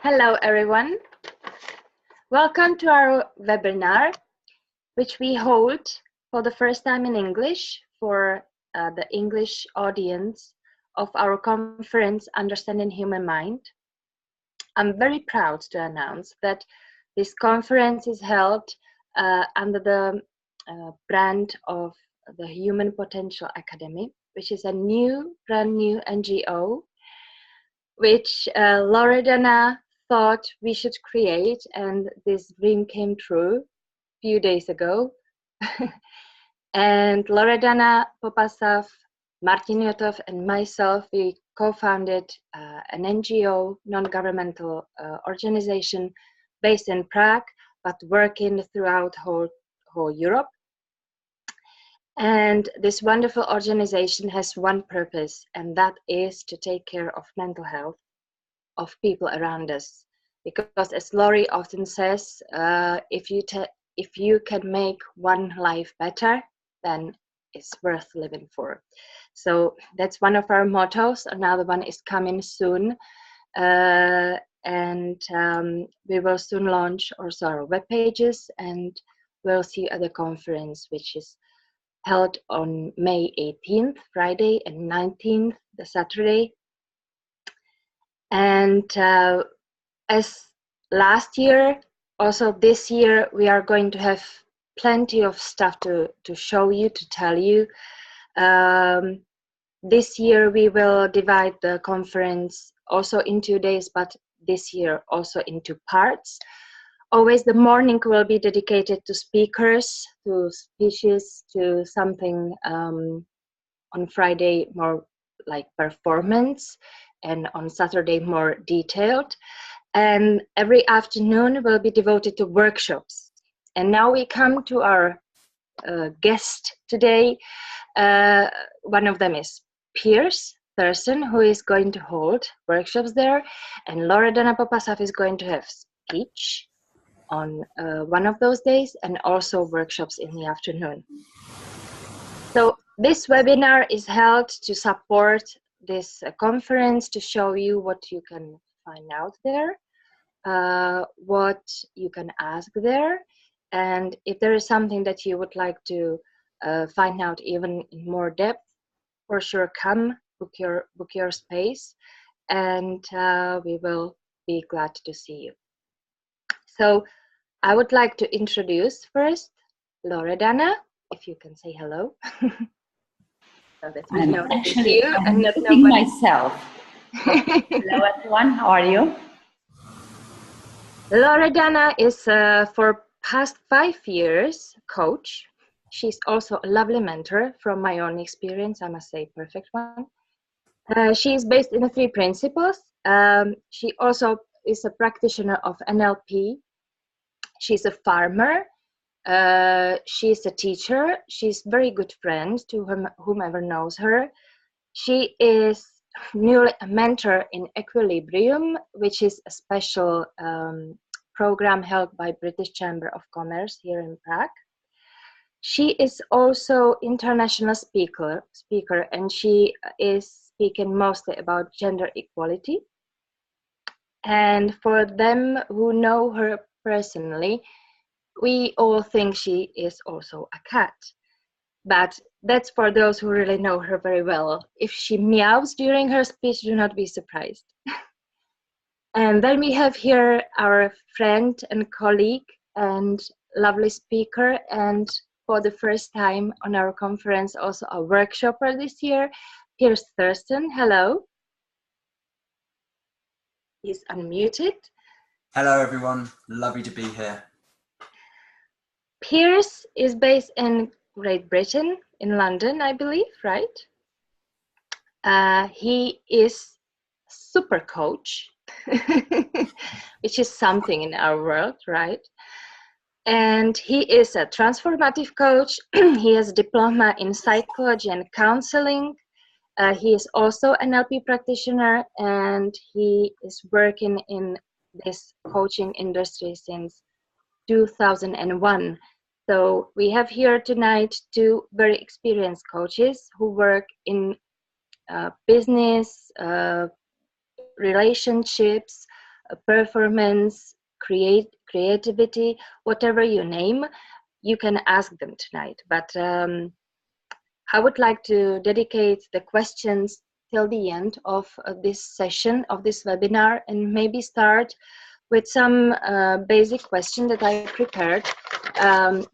Hello everyone. Welcome to our webinar, which we hold for the first time in English for the English audience of our conference, Understanding Human Mind. I'm very proud to announce that this conference is held under the brand of the Human Potential Academy, which is a brand new NGO, which Loredana thought we should create, and this dream came true a few days ago. And Loredana Popasav, Martin Jotov, and myself, we co-founded an NGO, non-governmental organization based in Prague, but working throughout whole Europe. And this wonderful organization has one purpose, and that is to take care of mental health of people around us. Because as Laurie often says, if you can make one life better, then it's worth living for. So that's one of our mottos. Another one is coming soon. And we will soon launch also our web pages, and we'll see you at the conference, which is held on May 18th, Friday, and 19th, the Saturday. And as last year, also this year, we are going to have plenty of stuff to show you, to tell you. This year, we will divide the conference also in 2 days, but this year also into parts. Always the morning will be dedicated to speakers, to speeches, to something on Friday more like performance, and on Saturday more detailed. And every afternoon will be devoted to workshops. And now we come to our guest today. One of them is Piers Thurston, who is going to hold workshops there, and Loredana Popasav is going to have speech on one of those days, and also workshops in the afternoon. So this webinar is held to support this conference, to show you what you can find out there, what you can ask there, and if there is something that you would like to find out even in more depth, for sure come, book your space, and we will be glad to see you. So I would like to introduce first Loredana, if you can say hello. So that we know that it's you and not nobody. Myself. Hello everyone, how are you? Loredana is for past 5 years coach. She's also a lovely mentor from my own experience, I must say, perfect one. She is based in the 3 principles. She also is a practitioner of NLP. She's a farmer. She's a teacher. She's a very good friend to whomever knows her. She is newly a mentor in Equilibrium, which is a special program held by British Chamber of Commerce here in Prague. She is also international speaker, and she is speaking mostly about gender equality. And for them who know her personally, we all think she is also a cat. But that's for those who really know her very well. If she meows during her speech, do not be surprised. And then we have here our friend and colleague and lovely speaker, and for the first time on our conference, also a workshopper this year, Piers Thurston. Hello. He's unmuted. Hello everyone, lovely to be here. Piers is based in Great Britain, in London, I believe, right? He is super coach, which is something in our world, right? And he is a transformative coach. He has a diploma in psychology and counseling. He is also an NLP practitioner, and he is working in this coaching industry since 2001. So we have here tonight 2 very experienced coaches who work in business, relationships, performance, creativity, whatever you name, you can ask them tonight. But I would like to dedicate the questions till the end of this session, of this webinar, and maybe start with some basic question that I prepared.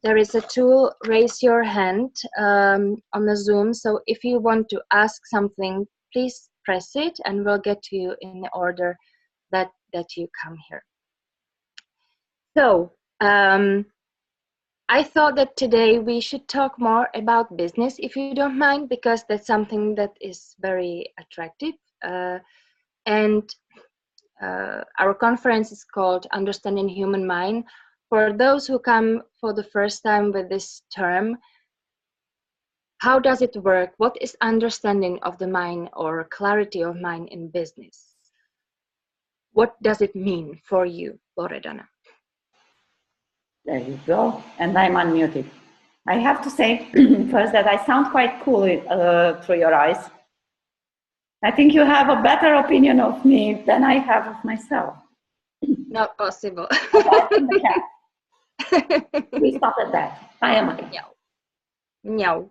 There is a tool, raise your hand, on the Zoom. So if you want to ask something, please press it and we'll get to you in the order that you come here. So I thought that today we should talk more about business, if you don't mind, because that's something that is very attractive. And our conference is called Understanding Human Mind. For those who come for the first time with this term, how does it work? What is understanding of the mind or clarity of mind in business? What does it mean for you, Loredana? There you go. And I'm unmuted. I have to say first that I sound quite cool through your eyes. I think you have a better opinion of me than I have of myself. Not possible. We stop at that. I am a cat. No.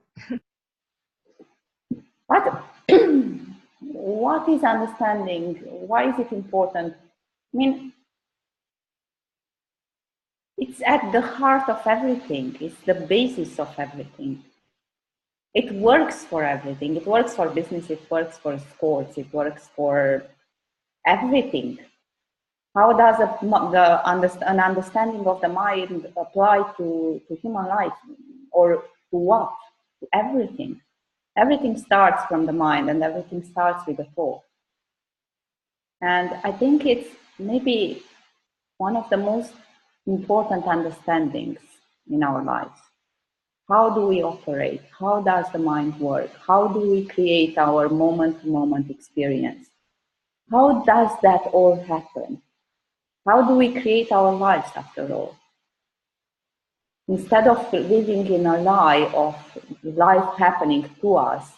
What is understanding? Why is it important? I mean, it's at the heart of everything. It's the basis of everything. It works for everything. It works for business. It works for sports. It works for everything. How does an understanding of the mind apply to human life, or to what? To everything. Everything starts from the mind, and everything starts with a thought. And I think it's maybe one of the most important understandings in our lives. How do we operate? How does the mind work? How do we create our moment-to-moment experience? How does that all happen? How do we create our lives after all? Instead of living in a lie of life happening to us,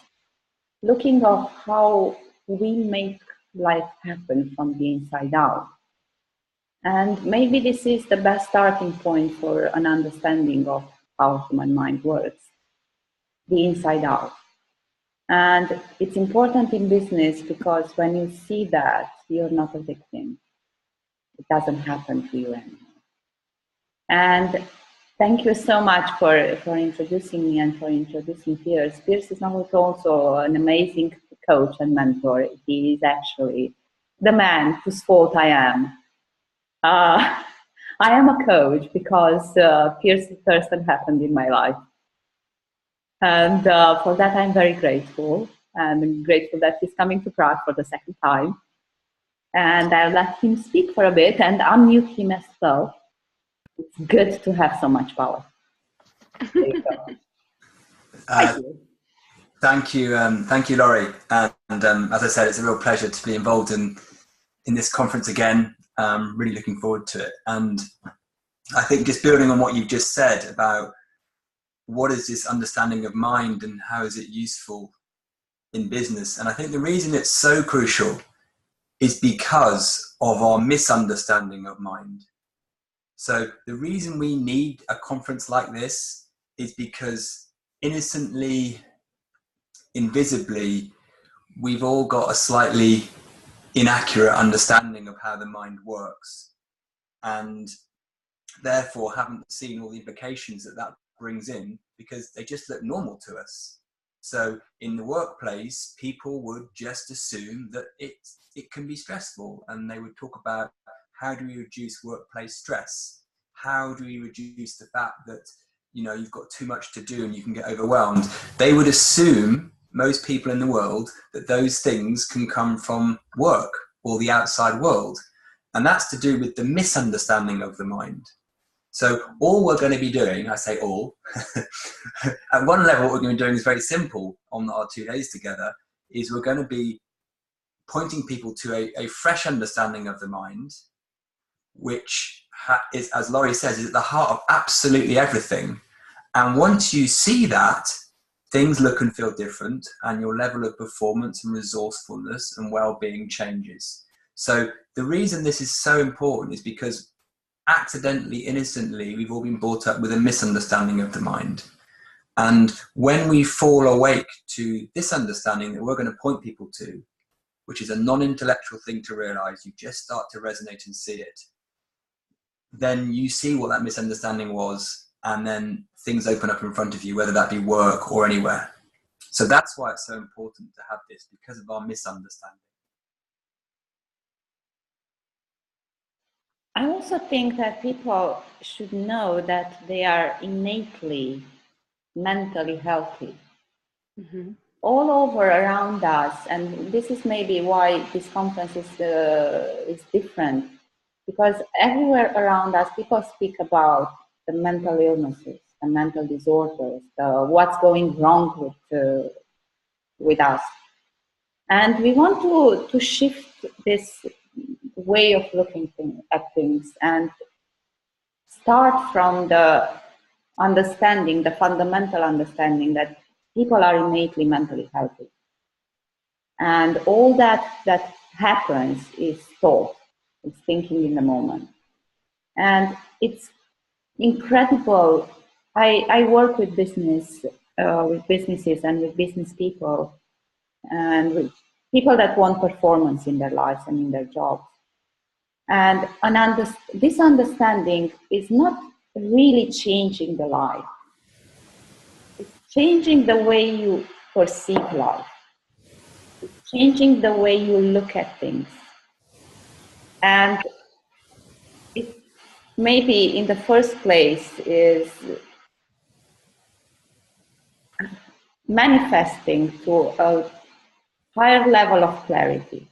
looking at how we make life happen from the inside out. And maybe this is the best starting point for an understanding of how human mind works, the inside out. And it's important in business because when you see that, you're not a victim. It doesn't happen to you anymore. And thank you so much for introducing me and for introducing Piers. Piers is not also an amazing coach and mentor. He is actually the man whose fault I am. I am a coach because Piers Thurston happened in my life. And for that, I'm very grateful. And I'm grateful that he's coming to Prague for the second time. And I'll let him speak for a bit and unmute him as well. It's good to have so much power. There you go. Thank you, Laurie. And as I said, it's a real pleasure to be involved in this conference again. Really looking forward to it. And I think just building on what you've just said about what is this understanding of mind and how is it useful in business. And I think the reason it's so crucial is because of our misunderstanding of mind. So the reason we need a conference like this is because innocently, invisibly, we've all got a slightly inaccurate understanding of how the mind works, and therefore haven't seen all the implications that brings in because they just look normal to us. So in the workplace, people would just assume that it can be stressful, and they would talk about how do we reduce workplace stress? How do we reduce the fact that you've got too much to do and you can get overwhelmed? They would assume, most people in the world, that those things can come from work or the outside world. And that's to do with the misunderstanding of the mind. So all we're going to be doing, I say all, at one level what we're going to be doing is very simple on our 2 days together, is we're going to be pointing people to a fresh understanding of the mind, which is, as Laurie says, is at the heart of absolutely everything. And once you see that, things look and feel different, and your level of performance and resourcefulness and well-being changes. So the reason this is so important is because accidentally, innocently, we've all been brought up with a misunderstanding of the mind. And when we fall awake to this understanding that we're going to point people to, which is a non-intellectual thing to realize, you just start to resonate and see it, then you see what that misunderstanding was, and then things open up in front of you, whether that be work or anywhere. So that's why it's so important to have this, because of our misunderstanding. I also think that people should know that they are innately mentally healthy. Mm-hmm. All over around us, and this is maybe why this conference is different, because everywhere around us people speak about the mental illnesses, the mental disorders, what's going wrong with us. And we want to shift this way of looking at things and start from the understanding, the fundamental understanding that people are innately mentally healthy. And all that happens is thought, it's thinking in the moment. And it's incredible. I work with businesses and with business people, and with people that want performance in their lives and in their jobs. And this understanding is not really changing the life. It's changing the way you perceive life. It's changing the way you look at things. And it maybe in the first place is manifesting to a higher level of clarity,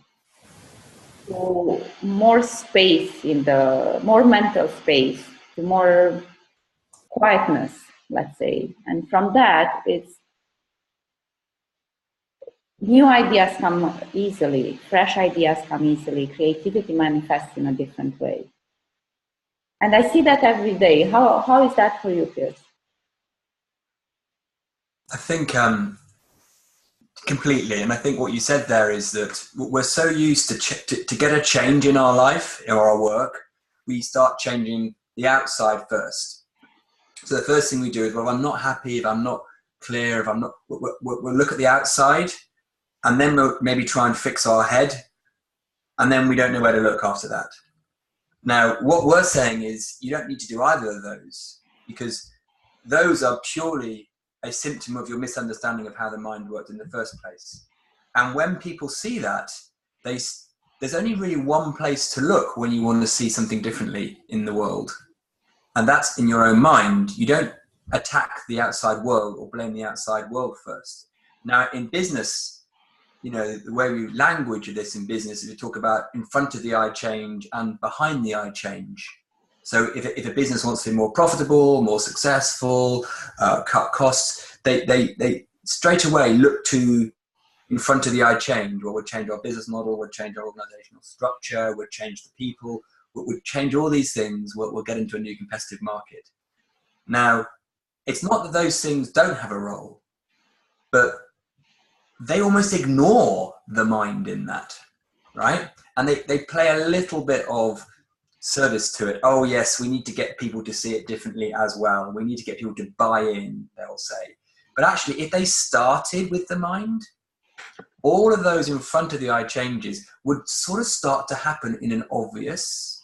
to more space more mental space, to more quietness, let's say. And from that, it's new ideas come easily, fresh ideas come easily, creativity manifests in a different way. And I see that every day. How is that for you, Piers? I think completely, and I think what you said there is that we're so used to get a change in our life or our work, we start changing the outside first. So the first thing we do is, well, if I'm not happy, if I'm not clear, if I'm not, we'll look at the outside, and then we'll maybe try and fix our head, and then we don't know where to look after that. Now, what we're saying is you don't need to do either of those, because those are purely a symptom of your misunderstanding of how the mind worked in the first place. And when people see that, there's only really one place to look when you want to see something differently in the world. And that's in your own mind. You don't attack the outside world or blame the outside world first. Now, in business, you know, the way we language this in business is we talk about in front of the eye change and behind the eye change. So if a business wants to be more profitable, more successful, cut costs, they straight away look to in front of the eye change. Well, we'll change our business model, we'll change our organizational structure, we'll change the people, we'll change all these things, we'll get into a new competitive market. Now, it's not that those things don't have a role, but they almost ignore the mind in that, right? And they play a little bit of service to it. Oh yes, we need to get people to see it differently as well. We need to get people to buy in, they'll say. But actually, if they started with the mind, all of those in front of the eye changes would sort of start to happen in an obvious,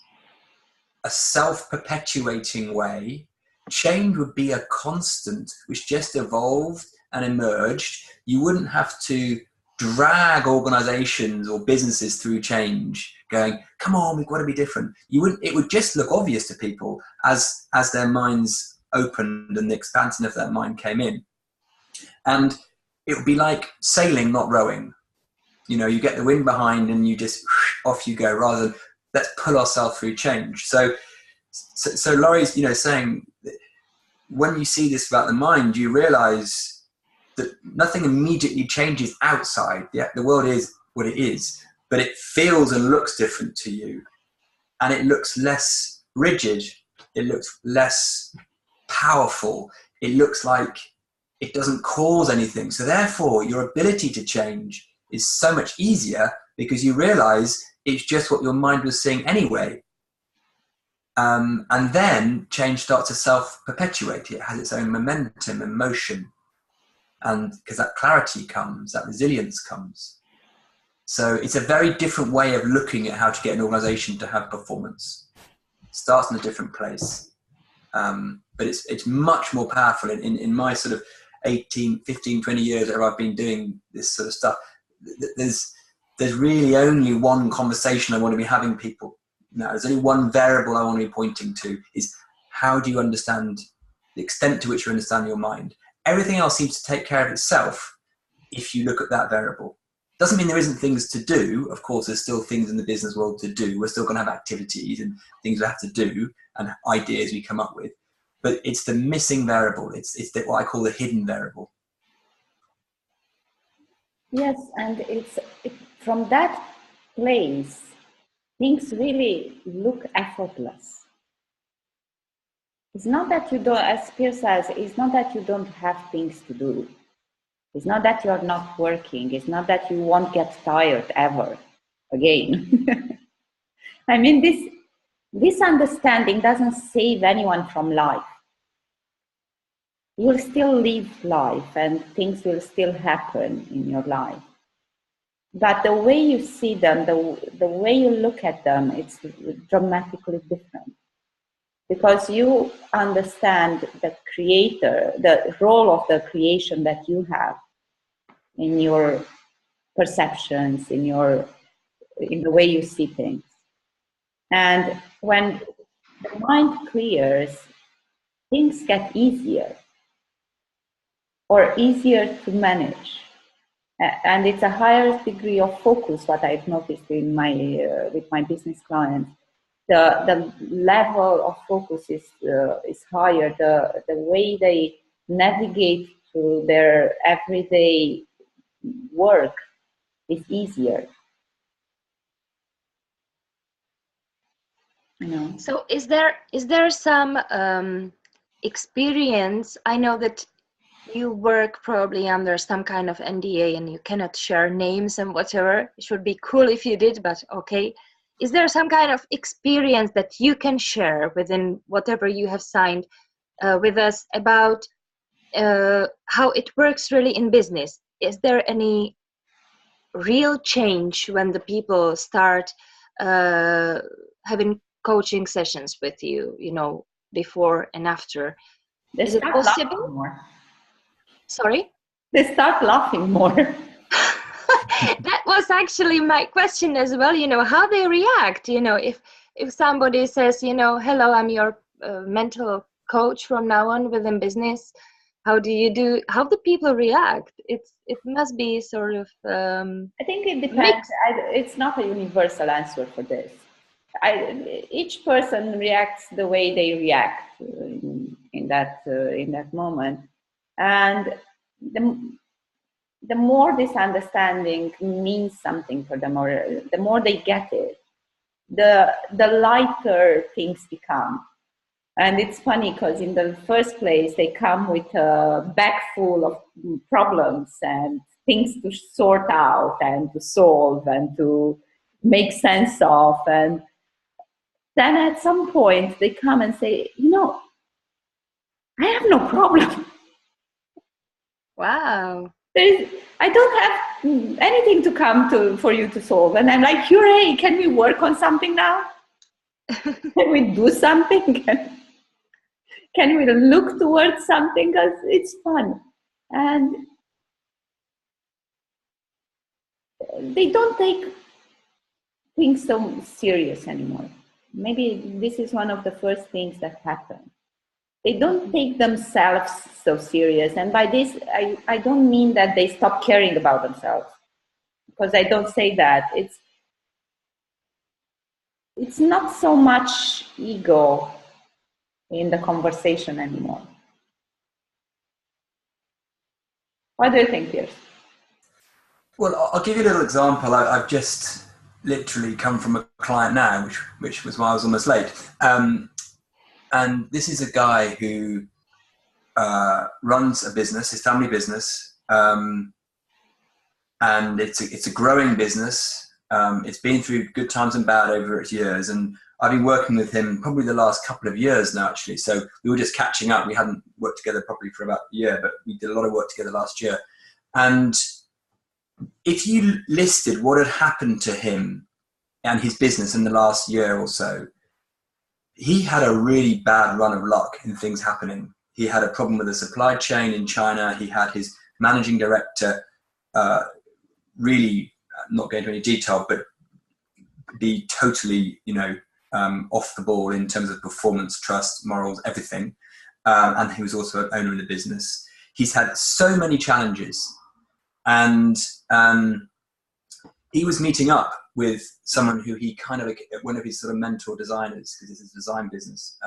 a self-perpetuating way. Change would be a constant which just evolved and emerged. You wouldn't have to drag organizations or businesses through change, going, come on, we've got to be different. It would just look obvious to people as their minds opened and the expansion of that mind came in. And it would be like sailing, not rowing. You know, you get the wind behind and you just off you go, rather than let's pull ourselves through change. So Laurie's, you know, saying that when you see this about the mind, you realize that nothing immediately changes outside. The world is what it is, but it feels and looks different to you. And it looks less rigid. It looks less powerful. It looks like it doesn't cause anything. So therefore, your ability to change is so much easier because you realize It's just what your mind was seeing anyway. And then change starts to self-perpetuate. It has its own momentum and motion. And because that clarity comes, that resilience comes. So it's a very different way of looking at how to get an organization to have performance. It starts in a different place. But it's much more powerful in my sort of 15, 20 years that I've been doing this sort of stuff. There's really only one conversation I want to be having people. Now, there's only one variable I want to be pointing to, is how do you understand the extent to which you understand your mind? Everything else seems to take care of itself if you look at that variable. Doesn't mean there isn't things to do. Of course, there's still things in the business world to do. We're still going to have activities and things we have to do and ideas we come up with. But it's the missing variable. It's what I call the hidden variable. Yes, and from that place, things really look effortless. It's not that you don't, as Piers says, it's not that you don't have things to do. It's not that you're not working. It's not that you won't get tired ever again. I mean, this understanding doesn't save anyone from life. You'll still live life and things will still happen in your life. But the way you see them, the way you look at them, it's dramatically different. Because you understand the creator, the role of the creation that you have in your perceptions, in the way you see things. And when the mind clears, things get easier or easier to manage. And it's a higher degree of focus, what I've noticed in with my business clients. The level of focus is higher. The way they navigate through their everyday work is easier. You know. So is there some experience? I know that you work probably under some kind of NDA and you cannot share names and whatever. It would be cool if you did, but okay. Is there some kind of experience that you can share within whatever you have signed with us about how it works really in business? Is there any real change when the people start having coaching sessions with you, you know, before and after? Is it possible? More. Sorry? They start laughing more. That was actually my question as well, you know, how they react, you know, if somebody says, you know, hello, I'm your mental coach from now on within business, how do people react? It must be sort of I think it depends. It's not a universal answer for this. Each person reacts the way they react in that moment, and the more this understanding means something for them, or the more they get it, the lighter things become. And it's funny because in the first place, they come with a bag full of problems and things to sort out and to solve and to make sense of. And then at some point, they come and say, you know, I have no problem. wow. I don't have anything to come for you to solve. And I'm like, hooray, can we work on something now? Can we do something? Can we look towards something? Because it's fun. And they don't take things so serious anymore. Maybe this is one of the first things that happen. They don't take themselves so serious. And by this, I don't mean that they stop caring about themselves, because I don't say that. It's not so much ego in the conversation anymore. What do you think, Piers? Well, I'll give you a little example. I've just literally come from a client now, which was why I was almost late. And this is a guy who runs a business, his family business, and it's a growing business. It's been through good times and bad over its years, and I've been working with him probably the last couple of years now, actually. So we were just catching up. We hadn't worked together properly for about a year, but we did a lot of work together last year. And if you listed what had happened to him and his business in the last year or so, he had a really bad run of luck in things happening. He had a problem with the supply chain in China. He had his managing director really, not going into any detail, but be totally, off the ball in terms of performance, trust, morals, everything. And he was also an owner in the business. He's had so many challenges, and he was meeting up with someone who he kind of, one of his sort of mentor designers, because it's his design business.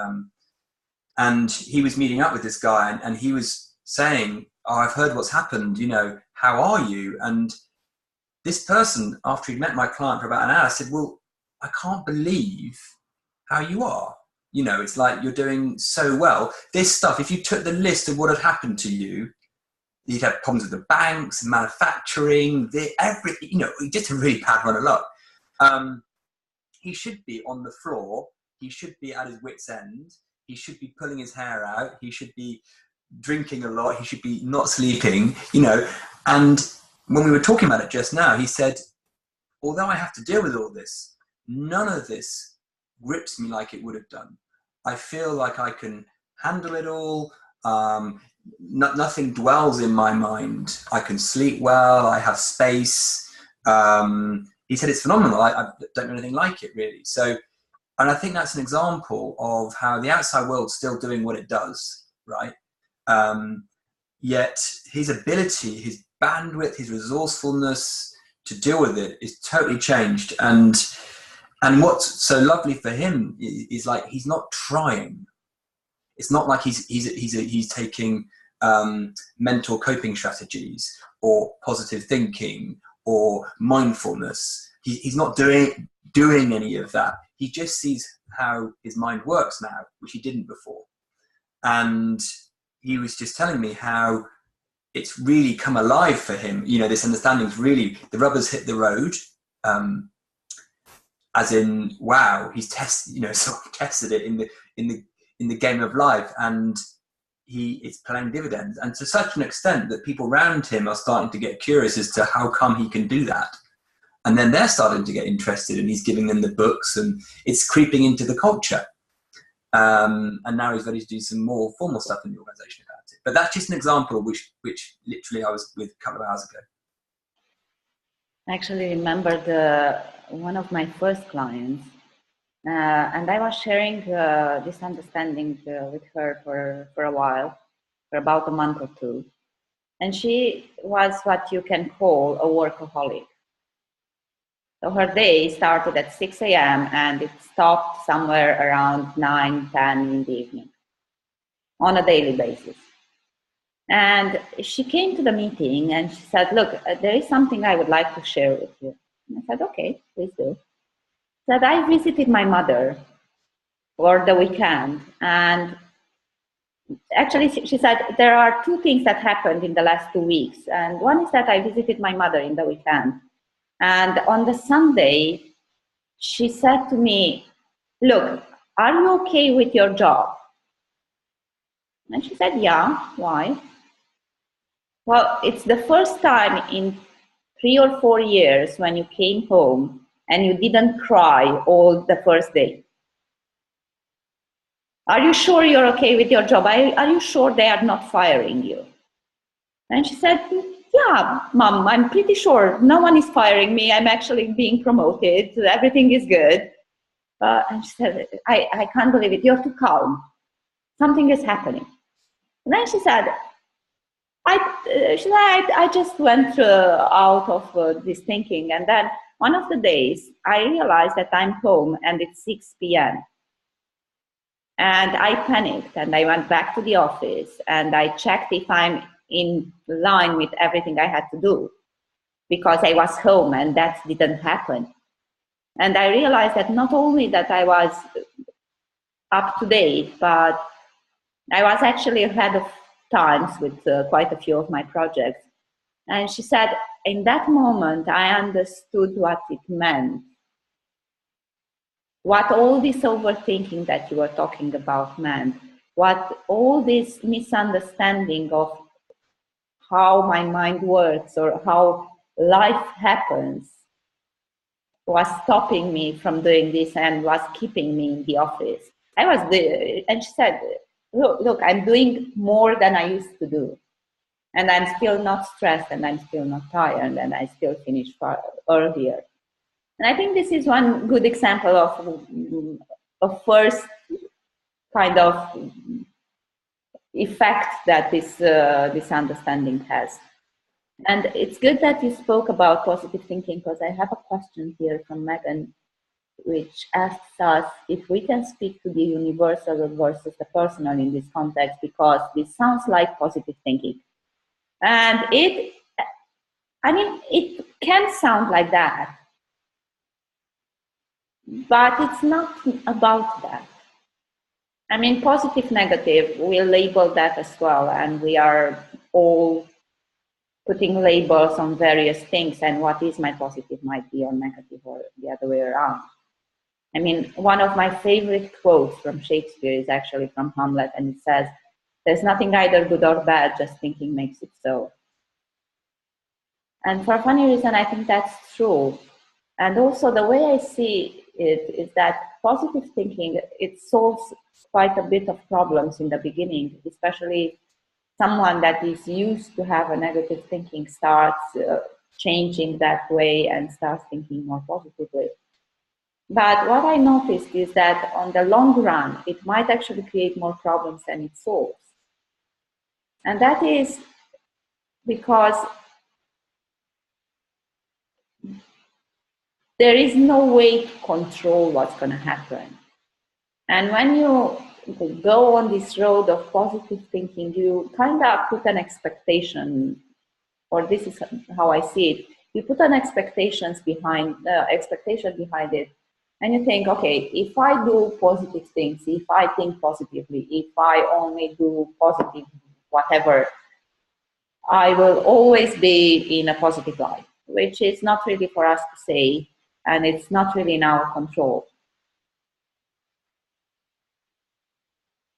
And he was meeting up with this guy, and he was saying, "Oh, I've heard what's happened, how are you?" And this person, after he'd met my client for about an hour, said, "Well, I can't believe how you are. It's like you're doing so well. This stuff, if you took the list of what had happened to you, you'd have problems with the banks, manufacturing, everything, just a really bad run of luck." He should be on the floor. He should be at his wit's end. He should be pulling his hair out. He should be drinking a lot. He should be not sleeping, And when we were talking about it just now, he said, although I have to deal with all this, none of this grips me like it would have done. I feel like I can handle it all. Nothing dwells in my mind. I can sleep well. I have space. He said it's phenomenal. I don't know anything like it, really. So, and I think that's an example of how the outside world's still doing what it does, right? Yet his ability, his bandwidth, his resourcefulness to deal with it is totally changed. And what's so lovely for him is like he's not trying. It's not like he's taking mental coping strategies or positive thinking or mindfulness. He's not doing any of that. He just sees how his mind works now, which he didn't before. And he was just telling me how it's really come alive for him. This understanding's really, the rubber's hit the road. As in, wow, he's sort of tested it in the game of life, and it's playing dividends. And to such an extent that people around him are starting to get curious as to how come he can do that. And then they're starting to get interested, and he's giving them the books, and it's creeping into the culture. And now he's ready to do some more formal stuff in the organization about it. But that's just an example which literally I was with a couple of hours ago. I actually remember one of my first clients, and I was sharing this understanding with her for a while, for about a month or two. And she was what you can call a workaholic. So her day started at 6 a.m. and it stopped somewhere around 9, 10 in the evening on a daily basis. And she came to the meeting and she said, "Look, there is something I would like to share with you." And I said, "Okay, please do." She said, "I visited my mother for the weekend, and actually," she said, "there are two things that happened in the last 2 weeks. And one is that I visited my mother in the weekend. And on the Sunday, she said to me, 'Look, are you okay with your job?' And she said, 'Yeah, why?' 'Well, it's the first time in 3 or 4 years when you came home and you didn't cry all the first day. Are you sure you're okay with your job? Are you sure they are not firing you?' And she said, 'Yeah, Mom, I'm pretty sure no one is firing me. I'm actually being promoted. Everything is good.' And she said, I can't believe it. You're too calm. Something is happening.' And then she said, I just went out of this thinking. And then one of the days, I realized that I'm home and it's 6 p.m. And I panicked and I went back to the office and I checked if I'm in line with everything I had to do, because I was home and that didn't happen. And I realized that not only that I was up to date, but I was actually ahead of times with quite a few of my projects. And she said, in that moment, I understood what it meant. What all this overthinking that you were talking about meant. What all this misunderstanding of how my mind works or how life happens was stopping me from doing this and was keeping me in the office. And she said, look, I'm doing more than I used to do. And I'm still not stressed, and I'm still not tired, and I still finish far earlier. And I think this is one good example of a first kind of effect that this understanding has. And it's good that you spoke about positive thinking, because I have a question here from Megan, which asks us if we can speak to the universal versus the personal in this context, because this sounds like positive thinking. And it can sound like that, but it's not about that. I mean, positive, negative, we'll label that as well, and we are all putting labels on various things, and what is my positive might be or negative or the other way around. I mean, one of my favorite quotes from Shakespeare is actually from Hamlet, and it says, "There's nothing either good or bad, just thinking makes it so." And for a funny reason, I think that's true. And also the way I see it is that positive thinking, it solves quite a bit of problems in the beginning, especially someone that is used to have a negative thinking starts changing that way and starts thinking more positively. But what I noticed is that on the long run, it might actually create more problems than it solves. And that is because there is no way to control what's going to happen. And when you go on this road of positive thinking, you kind of put an expectation, or this is how I see it. You put an expectation behind it, and you think, okay, if I do positive things, if I think positively, if I only do positive whatever, I will always be in a positive life, which is not really for us to say, and it's not really in our control.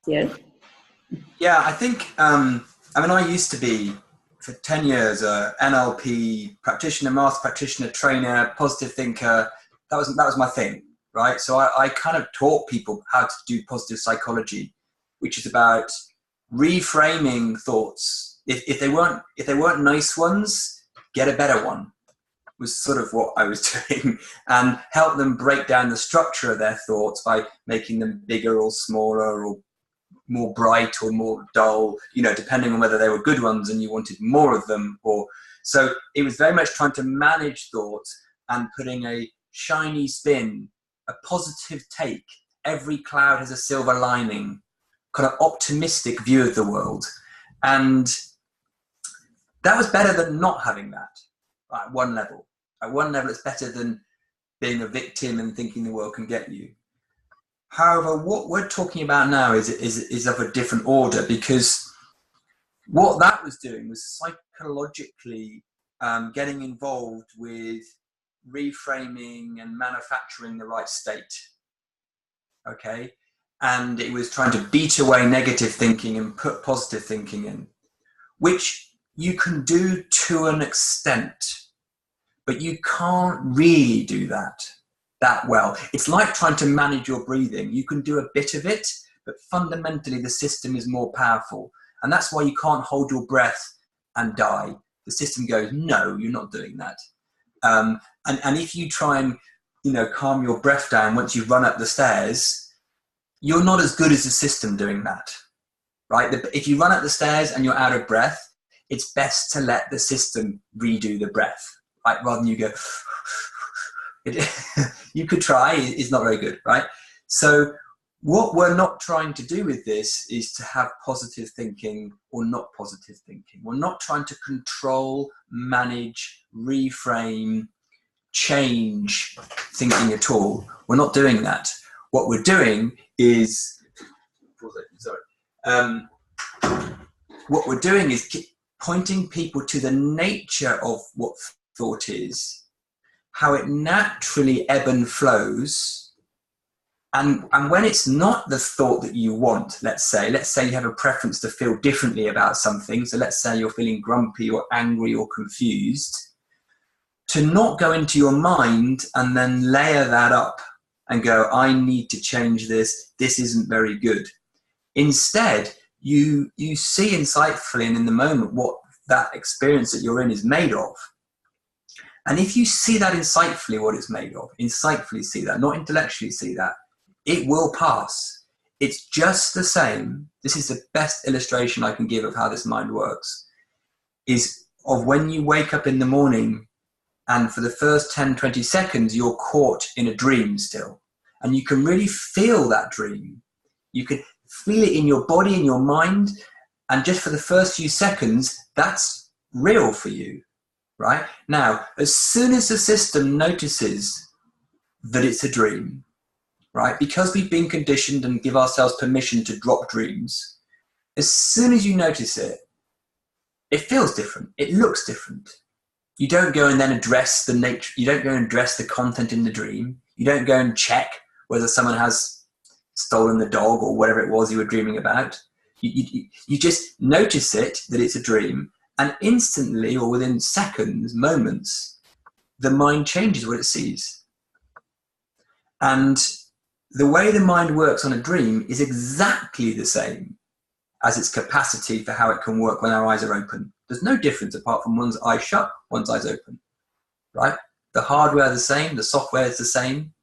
Yeah, I think, I used to be, for 10 years, a NLP practitioner, master practitioner, trainer, positive thinker. That was my thing, right? So I kind of taught people how to do positive psychology, which is about reframing thoughts. If they weren't nice ones, get a better one, was sort of what I was doing, and help them break down the structure of their thoughts by making them bigger or smaller or more bright or more dull, depending on whether they were good ones and you wanted more of them. So it was very much trying to manage thoughts and putting a shiny spin, a positive take. Every cloud has a silver lining, kind of optimistic view of the world. And that was better than not having that at one level. At one level, it's better than being a victim and thinking the world can get you. However, what we're talking about now is of a different order, because what that was doing was psychologically getting involved with reframing and manufacturing the right state. Okay? And it was trying to beat away negative thinking and put positive thinking in, which you can do to an extent, but you can't really do that well. It's like trying to manage your breathing. You can do a bit of it, but fundamentally the system is more powerful. And that's why you can't hold your breath and die. The system goes, no, you're not doing that. And if you try and calm your breath down once you run up the stairs, you're not as good as the system doing that, right? If you run up the stairs and you're out of breath, it's best to let the system redo the breath, right? Rather than you go, you could try, it's not very good, right? So what we're not trying to do with this is to have positive thinking or not positive thinking. We're not trying to control, manage, reframe, change thinking at all. We're not doing that. What we're doing is, what we're doing is pointing people to the nature of what thought is, how it naturally ebb and flows. And when it's not the thought that you want, let's say you have a preference to feel differently about something. So let's say you're feeling grumpy or angry or confused, to not go into your mind and then layer that up and go, I need to change this. This isn't very good. Instead, you see insightfully and in the moment what that experience that you're in is made of. And if you see that insightfully, what it's made of, insightfully see that, not intellectually see that, it will pass. It's just the same. This is the best illustration I can give of how this mind works, is of when you wake up in the morning and for the first 10, 20 seconds, you're caught in a dream still. And you can really feel that dream. You can feel it in your body, in your mind. And just for the first few seconds, that's real for you, right? Now, as soon as the system notices that it's a dream, right? Because we've been conditioned and give ourselves permission to drop dreams, as soon as you notice it, it feels different. It looks different. You don't go and then address the nature. You don't go and address the content in the dream. You don't go and check whether someone has stolen the dog or whatever it was you were dreaming about. You just notice it, that it's a dream, and instantly or within seconds, moments, the mind changes what it sees. And the way the mind works on a dream is exactly the same as its capacity for how it can work when our eyes are open. There's no difference apart from one's eyes shut, one's eyes open, right? The hardware is the same, the software is the same,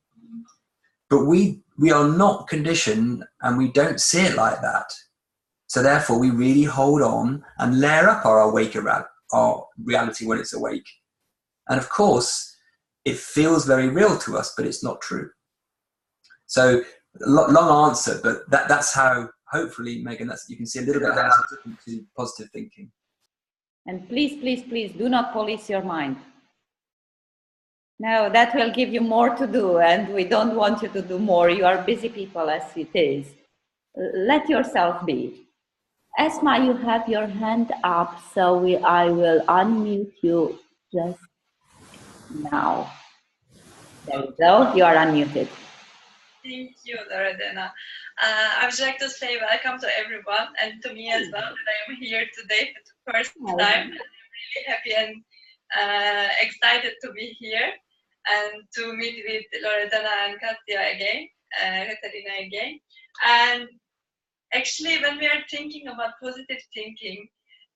but we are not conditioned and we don't see it like that. So therefore we really hold on and layer up our reality when it's awake. And of course, it feels very real to us, but it's not true. So long answer, but that's how, hopefully, Megan, you can see a little bit how it's different to positive thinking. And please, please, please do not police your mind. No, that will give you more to do, and we don't want you to do more. You are busy people as it is. Let yourself be. Esma, you have your hand up, so I will unmute you just now. There you go, you are unmuted. Thank you, Loredana. I would like to say welcome to everyone and to me as well, that I am here today for the first time. I'm really happy and excited to be here and to meet with Loredana and Katarina again. And actually, when we are thinking about positive thinking,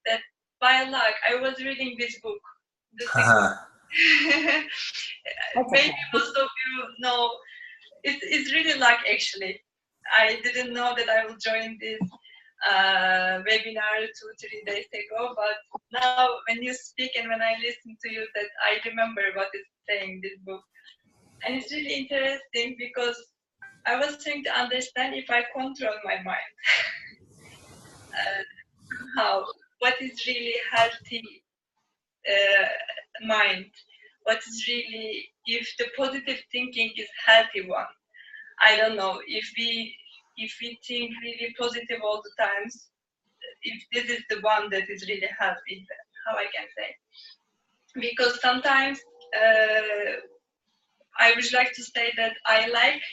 that by luck, I was reading this book. Maybe most of you know. It's really luck, actually. I didn't know that I will join this webinar 2-3 days ago, but now when you speak and when I listen to you, that I remember what is saying this book. And it's really interesting because I was trying to understand if I control my mind. What is really healthy mind? What is really, if the positive thinking is healthy one? I don't know, if we think really positive all the times, if this is the one that is really healthy, how I can say. Because sometimes I would like to say that I like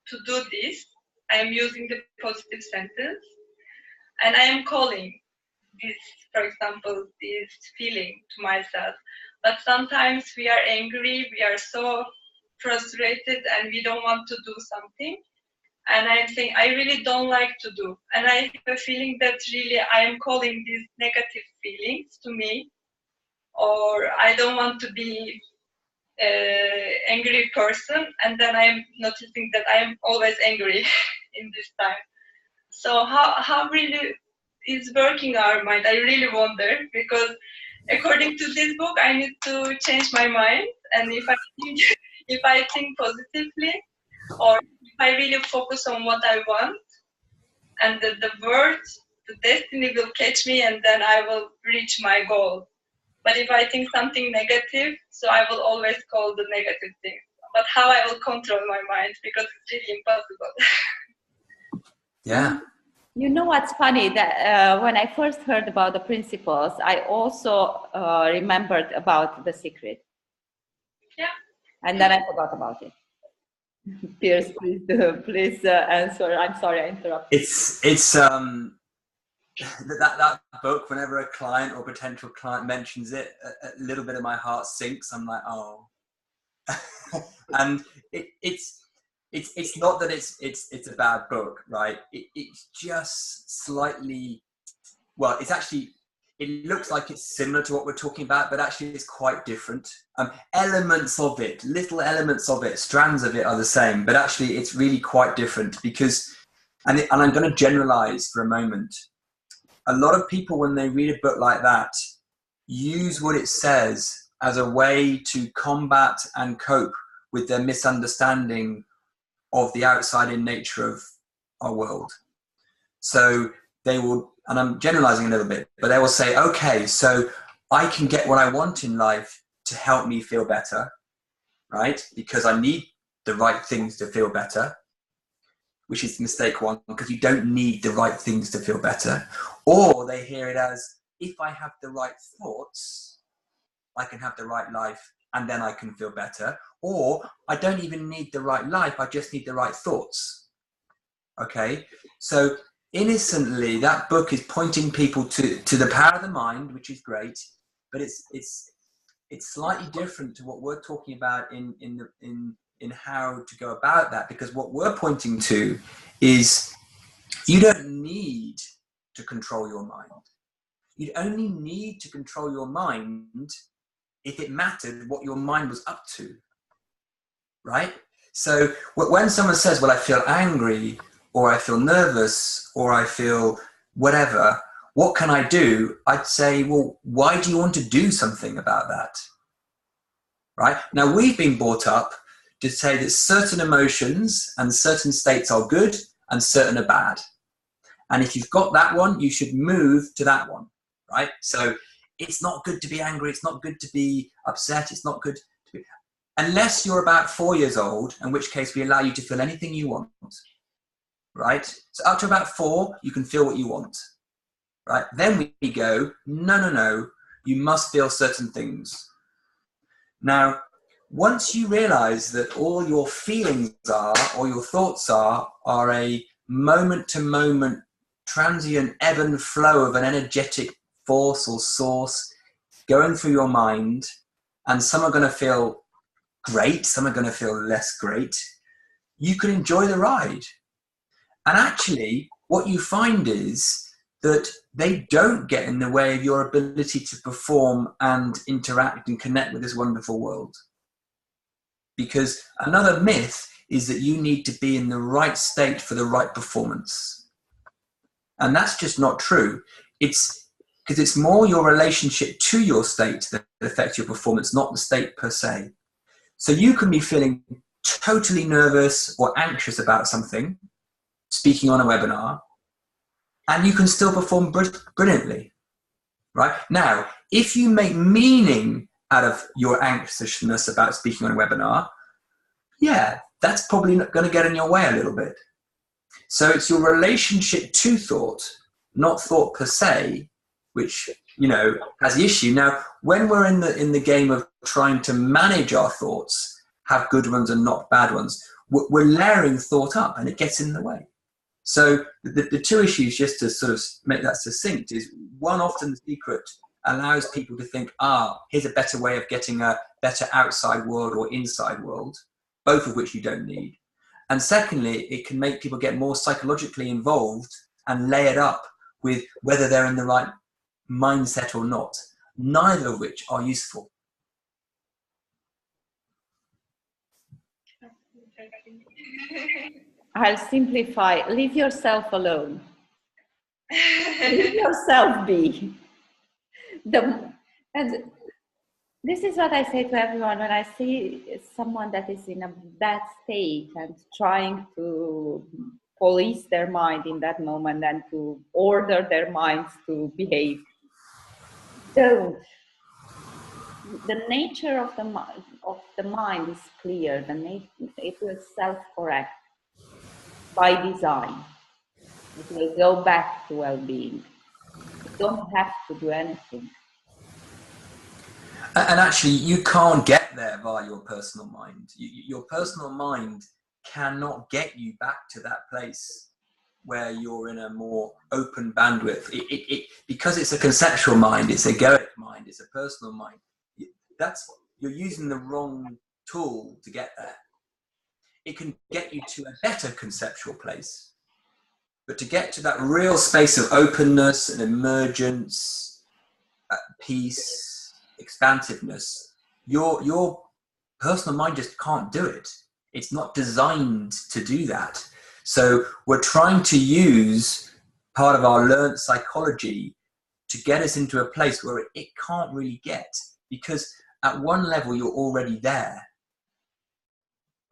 to do this. I am using the positive sentence and I am calling this, for example, this feeling to myself. But sometimes we are angry, we are so frustrated and we don't want to do something. And I'm saying, I really don't like to do. And I have a feeling that really I am calling these negative feelings to me, or I don't want to be an angry person. And then I'm noticing that I'm always angry in this time. So how really is working our mind? I really wonder, because according to this book, I need to change my mind. And if I think positively, or if I really focus on what I want, and the words, the destiny will catch me, and then I will reach my goal. But if I think something negative, so I will always call the negative thing. But how I will control my mind, because it's really impossible. Yeah. You know what's funny? That when I first heard about the principles, I also remembered about the secret. Yeah. And then I forgot about it. Piers, please answer. I'm sorry I interrupted. It's that book. Whenever a client or potential client mentions it, a little bit of my heart sinks. I'm like, oh. And it's not that it's a bad book, right? It's just slightly, well, it's actually, it looks like it's similar to what we're talking about, but actually it's quite different. Elements of it, little elements of it, strands of it are the same, but actually it's really quite different because, and I'm going to generalize for a moment. A lot of people, when they read a book like that, use what it says as a way to combat and cope with their misunderstanding of the outside-in nature of our world. So they will, and I'm generalizing a little bit, but they will say, okay, so I can get what I want in life to help me feel better, right? Because I need the right things to feel better, which is mistake one, because you don't need the right things to feel better. Or they hear it as, if I have the right thoughts, I can have the right life and then I can feel better. Or I don't even need the right life, I just need the right thoughts. Okay, so innocently, that book is pointing people to the power of the mind, which is great, but it's slightly different to what we're talking about in how to go about that, because what we're pointing to is you don't need to control your mind. You'd only need to control your mind if it mattered what your mind was up to, right? So when someone says, well, I feel angry, or I feel nervous, or I feel whatever, what can I do? I'd say, well, why do you want to do something about that? Right? Now, we've been brought up to say that certain emotions and certain states are good and certain are bad. And if you've got that one, you should move to that one, right? So it's not good to be angry. It's not good to be upset. It's not good to be, unless you're about 4 years old, in which case we allow you to feel anything you want, right? So up to about 4, you can feel what you want, right? Then we go, no, you must feel certain things. Now, once you realize that all your feelings are, or your thoughts are a moment-to-moment transient ebb and flow of an energetic force or source going through your mind, and some are going to feel great, some are going to feel less great, you can enjoy the ride. And actually, what you find is that they don't get in the way of your ability to perform and interact and connect with this wonderful world. Because another myth is that you need to be in the right state for the right performance. And that's just not true. It's because it's more your relationship to your state that affects your performance, not the state per se. So you can be feeling totally nervous or anxious about something, speaking on a webinar, and you can still perform brilliantly, right? Now, if you make meaning out of your anxiousness about speaking on a webinar, yeah, that's probably not going to get in your way a little bit. So it's your relationship to thought, not thought per se, which, you know, has the issue. Now, when we're in the game of trying to manage our thoughts, have good ones and not bad ones, we're layering thought up and it gets in the way. So the two issues, just to sort of make that succinct, is one, often the secret allows people to think, here's a better way of getting a better outside world or inside world, both of which you don't need. And secondly, it can make people get more psychologically involved and lay it up with whether they're in the right mindset or not, neither of which are useful. I'll simplify. Leave yourself alone. Leave yourself be. And this is what I say to everyone when I see someone that is in a bad state and trying to police their mind in that moment and to order their minds to behave. Don't. The nature of the mind is clear. It will self-correct by design. It will go back to well-being. You don't have to do anything. And actually, you can't get there via your personal mind. Your personal mind cannot get you back to that place where you're in a more open bandwidth. Because it's a conceptual mind, it's a egoic mind, it's a personal mind. You're using the wrong tool to get there. It can get you to a better conceptual place. But to get to that real space of openness and emergence, peace, expansiveness, your personal mind just can't do it. It's not designed to do that. So we're trying to use part of our learned psychology to get us into a place where it can't really get, because at one level you're already there,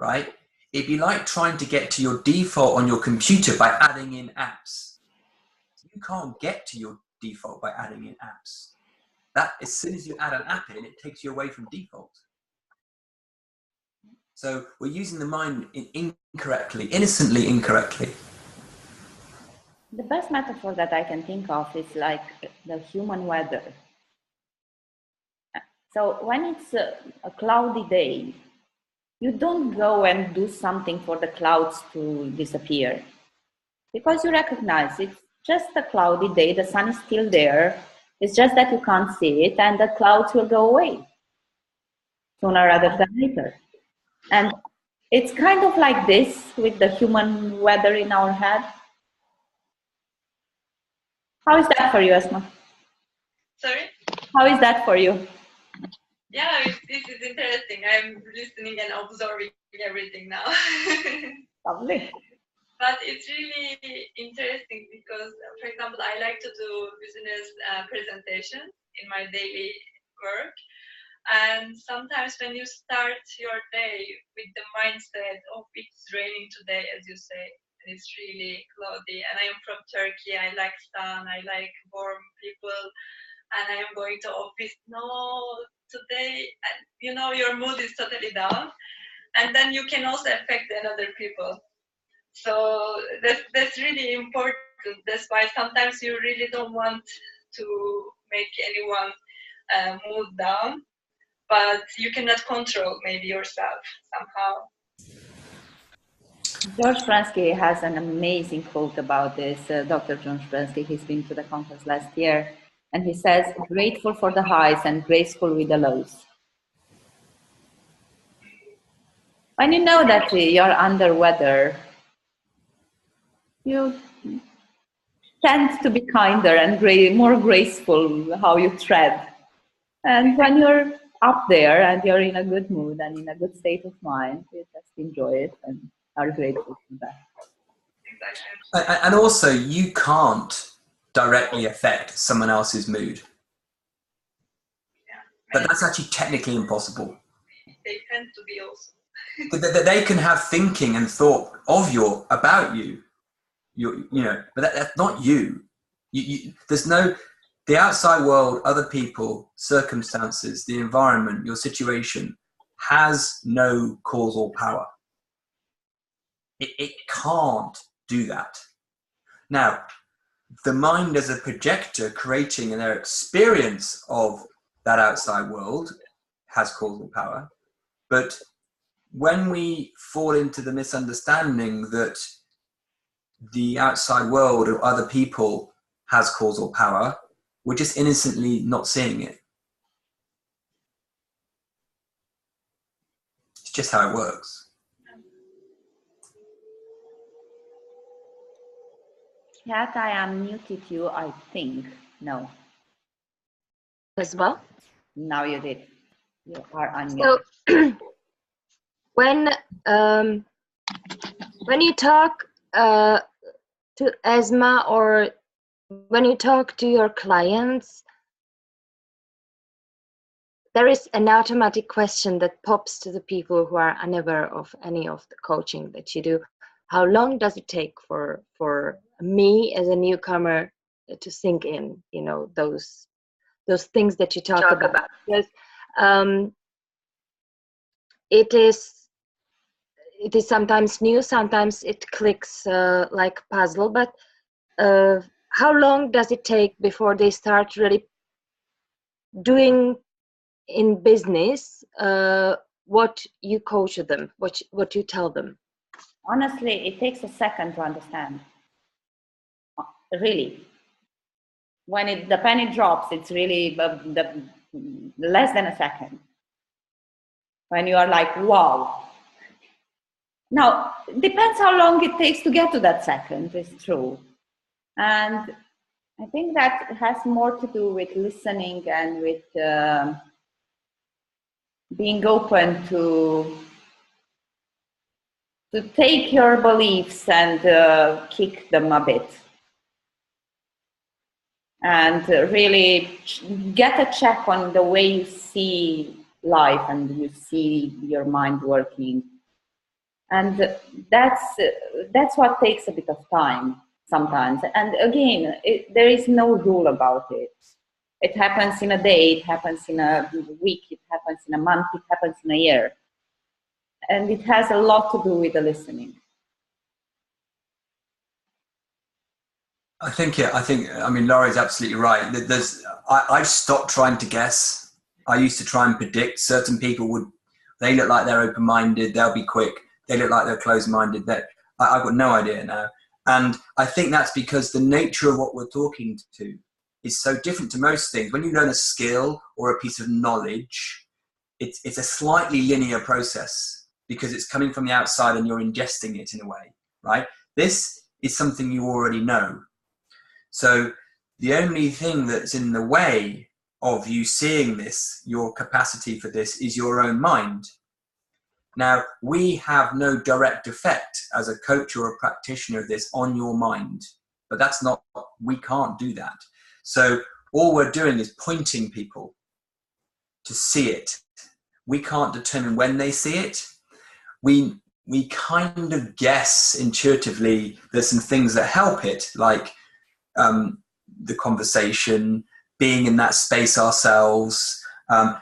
right? It'd be like trying to get to your default on your computer by adding in apps. You can't get to your default by adding in apps. That, as soon as you add an app in, it takes you away from default. So we're using the mind incorrectly, innocently incorrectly. The best metaphor that I can think of is like the human weather. So when it's a cloudy day, you don't go and do something for the clouds to disappear, because you recognize it's just a cloudy day, the sun is still there, it's just that you can't see it, and the clouds will go away sooner rather than later. And it's kind of like this with the human weather in our head. How is that for you, Esma? Sorry? How is that for you? Yeah, this is interesting. I'm listening and observing everything now. Lovely. But it's really interesting because, for example, I like to do business presentations in my daily work. And sometimes when you start your day with the mindset of it's raining today, as you say, and it's really cloudy, and I am from Turkey, I like sun, I like warm people, and I am going to office, no, today, and you know, your mood is totally down, and then you can also affect other people. So that's really important. That's why sometimes you really don't want to make anyone mood down, but you cannot control maybe yourself somehow. George Spransky has an amazing quote about this. Dr. John Spransky, he's been to the conference last year, and he says, grateful for the highs and graceful with the lows. When you know that you're under weather, you tend to be kinder and more graceful how you tread. And when you're up there and you're in a good mood and in a good state of mind, you just enjoy it and are grateful for that. And also, you can't directly affect someone else's mood. But that's actually technically impossible. They tend to be also. They can have thinking and thought of about you, you know, but that's not you. There's no, the outside world, other people, circumstances, the environment, your situation has no causal power. It can't do that. Now, the mind as a projector creating their experience of that outside world has causal power. But when we fall into the misunderstanding that the outside world or other people has causal power, we're just innocently not seeing it. It's just how it works. Kat, I unmuted you, I think. No. As well? Now you did. You are unmuted. So, when you talk to Esma, or when you talk to your clients, there is an automatic question that pops to the people who are unaware of any of the coaching that you do. How long does it take for me as a newcomer to sink in, you know, those things that you talk about? Because it is sometimes new, sometimes it clicks like a puzzle, but how long does it take before they start really doing in business what you coach them, what you tell them? Honestly, it takes a second to understand. Really. When the penny drops, it's really less than a second. When you are like, wow. Now, depends how long it takes to get to that second, it's true. And I think that has more to do with listening and with being open to take your beliefs and kick them a bit. And really get a check on the way you see life and you see your mind working. And that's what takes a bit of time sometimes. And again, there is no rule about it. It happens in a day, it happens in a week, it happens in a month, it happens in a year. And it has a lot to do with the listening. I mean, Laura's absolutely right. I've stopped trying to guess. I used to try and predict. Certain people they look like they're open-minded, they'll be quick. They look like they're closed-minded. I've got no idea now. And I think that's because the nature of what we're talking to is so different to most things. When you learn a skill or a piece of knowledge, it's a slightly linear process because it's coming from the outside and you're ingesting it in a way, right? This is something you already know. So the only thing that's in the way of you seeing this, your capacity for this, is your own mind. Now, we have no direct effect as a coach or a practitioner of this on your mind, but we can't do that. So all we're doing is pointing people to see it. We can't determine when they see it. We kind of guess intuitively there's some things that help it, like the conversation, being in that space ourselves,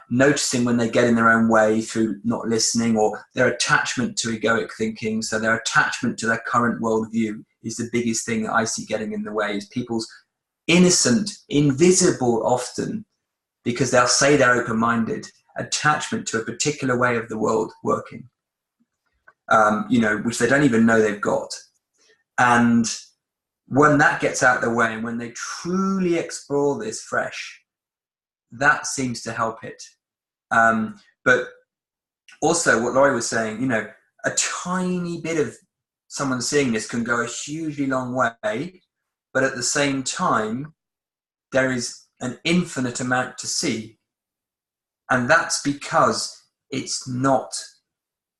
noticing when they get in their own way through not listening, or their attachment to egoic thinking. So their attachment to their current worldview is the biggest thing that I see getting in the way, is people's innocent, invisible often, because they'll say they're open-minded, attachment to a particular way of the world working, which they don't even know they've got. And when that gets out of the way and when they truly explore this fresh, that seems to help it. But also what Laurie was saying, a tiny bit of someone seeing this can go a hugely long way, but at the same time, there is an infinite amount to see. And that's because it's not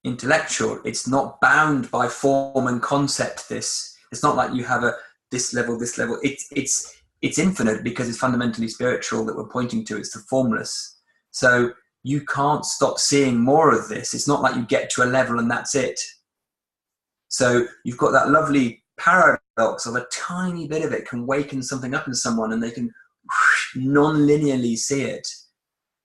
intellectual. It's not bound by form and concept. It's not like you have this level. It's infinite because it's fundamentally spiritual that we're pointing to. It's the formless. So you can't stop seeing more of this. It's not like you get to a level and that's it. So you've got that lovely paradox of a tiny bit of it can waken something up in someone and they can non-linearly see it.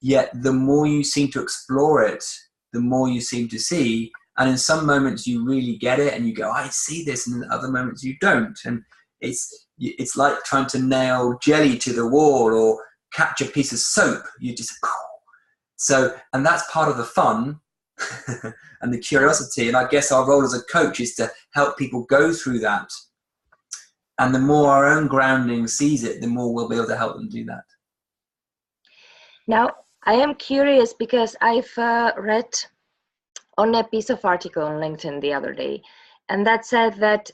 Yet the more you seem to explore it, the more you seem to see. And in some moments you really get it and you go, I see this, and in other moments you don't. And it's like trying to nail jelly to the wall or catch a piece of soap. You just and that's part of the fun and the curiosity. And I guess our role as a coach is to help people go through that. And the more our own grounding sees it, the more we'll be able to help them do that. Now, I am curious because I've read on a piece of article on LinkedIn the other day, and that said that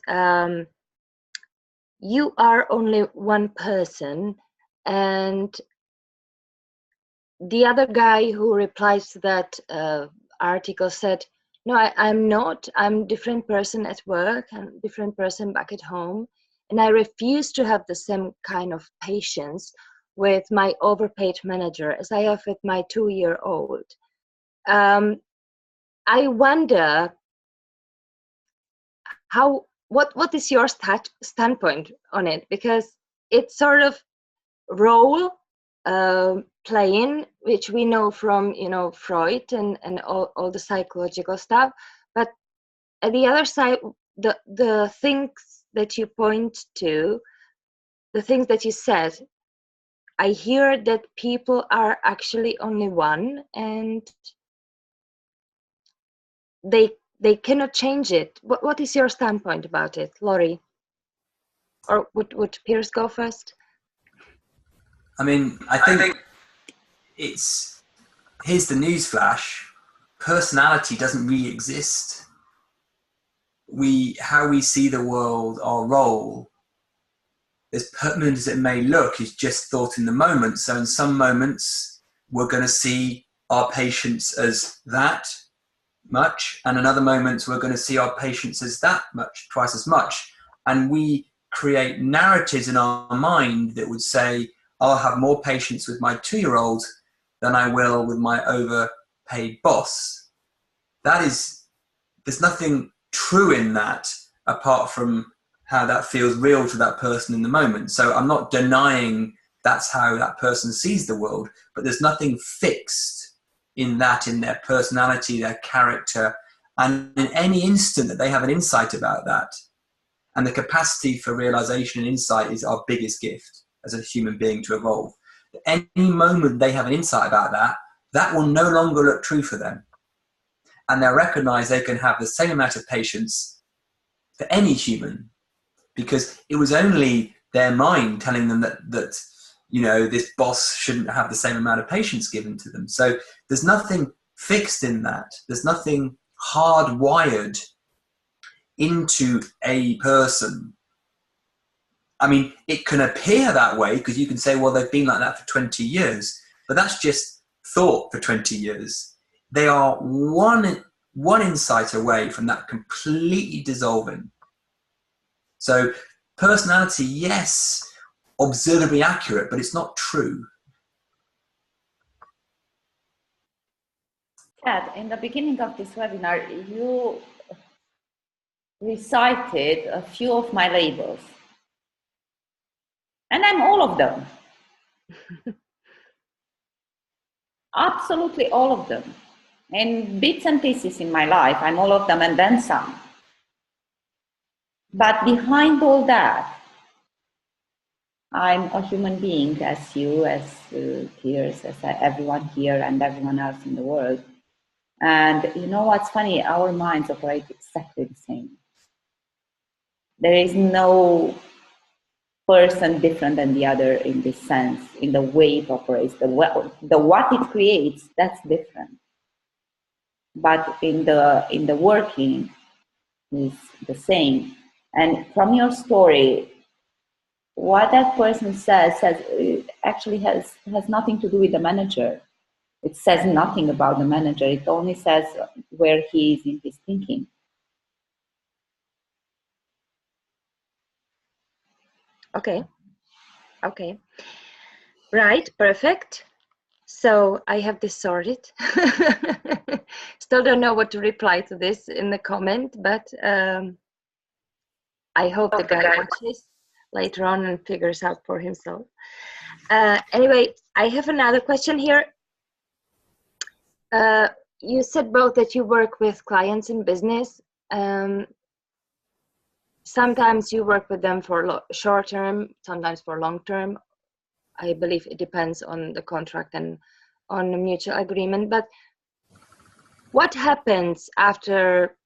you are only one person, and the other guy who replies to that article said, no, I'm not. I'm a different person at work and a different person back at home, and I refuse to have the same kind of patience with my overpaid manager as I have with my 2-year-old. I wonder what is your standpoint on it, because it's sort of role playing, which we know from Freud and all the psychological stuff, but at the other side, the things that you point to the things that you said, I hear that people are actually only one, and they cannot change it. What is your standpoint about it, Laurie? Or would Piers go first? I mean, I think it's, here's the news flash: personality doesn't really exist. How we see the world, our role, as permanent as it may look, is just thought in the moment. So in some moments, we're going to see our patients as that much, and in other moments, we're going to see our patients as that much, twice as much. And we create narratives in our mind that would say, I'll have more patience with my 2-year-old than I will with my overpaid boss. That is, there's nothing true in that apart from how that feels real to that person in the moment. So I'm not denying that's how that person sees the world, but there's nothing fixed in that, in their personality, their character. And in any instant that they have an insight about that, and the capacity for realization and insight is our biggest gift as a human being to evolve. At any moment they have an insight about that, that will no longer look true for them. And they'll recognize they can have the same amount of patience for any human, because it was only their mind telling them that you know, this boss shouldn't have the same amount of patience given to them. So there's nothing fixed in that. There's nothing hardwired into a person. I mean, it can appear that way because you can say, well, they've been like that for 20 years, but that's just thought for 20 years. They are one insight away from that completely dissolving. So personality, yes, observably accurate, but it's not true. Kat, in the beginning of this webinar, you recited a few of my labels. And I'm all of them. Absolutely all of them. And bits and pieces in my life, I'm all of them and then some. But behind all that, I'm a human being, as you, as Piers, as everyone here and everyone else in the world. And you know what's funny? Our minds operate exactly the same. There is no person different than the other in this sense, in the way it operates. The what it creates, that's different. But in the working is the same. And from your story, what that person says actually has nothing to do with the manager. It says nothing about the manager. It only says where he is in his thinking. Okay. Right, perfect. So I have this sorted. Still don't know what to reply to this in the comment, but I hope the guy watches later on and figures out for himself. Anyway, I have another question here. You said both that you work with clients in business. Sometimes you work with them for short term, sometimes for long term. I believe it depends on the contract and on the mutual agreement. But what happens after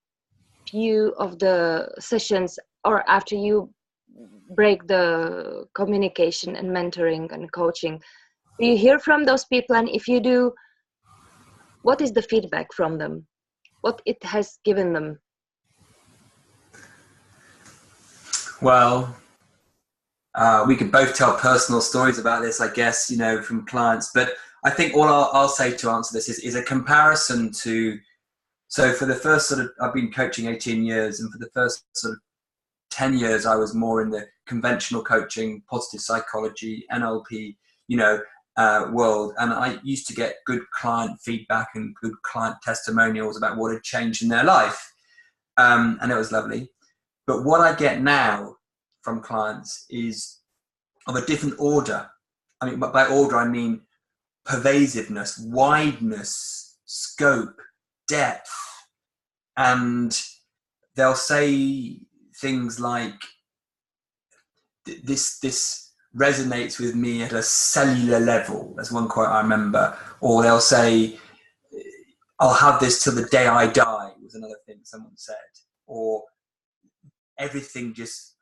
few of the sessions, or after you break the communication and mentoring and coaching? Do you hear from those people? And if you do, what is the feedback from them? What it has given them? Well, we could both tell personal stories about this, I guess, you know, from clients. But I think all I'll say to answer this is a comparison to, so for the first sort of, I've been coaching 18 years, and for the first sort of 10 years, I was more in the conventional coaching, positive psychology, NLP, you know, world. And I used to get good client feedback and good client testimonials about what had changed in their life. And it was lovely. But what I get now from clients is of a different order. I mean, by order, I mean pervasiveness, wideness, scope, depth. And they'll say things like, this resonates with me at a cellular level. There's one quote I remember. Or they'll say, I'll have this till the day I die, was another thing someone said. Or everything just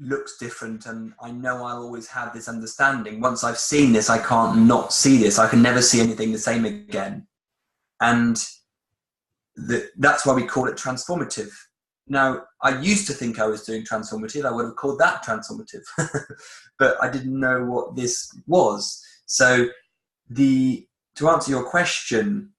looks different, and I know I'll always have this understanding. Once I've seen this, I can't not see this. I can never see anything the same again. And that's why we call it transformative. Now, I used to think I was doing transformative. I would have called that transformative, but I didn't know what this was. So to answer your question,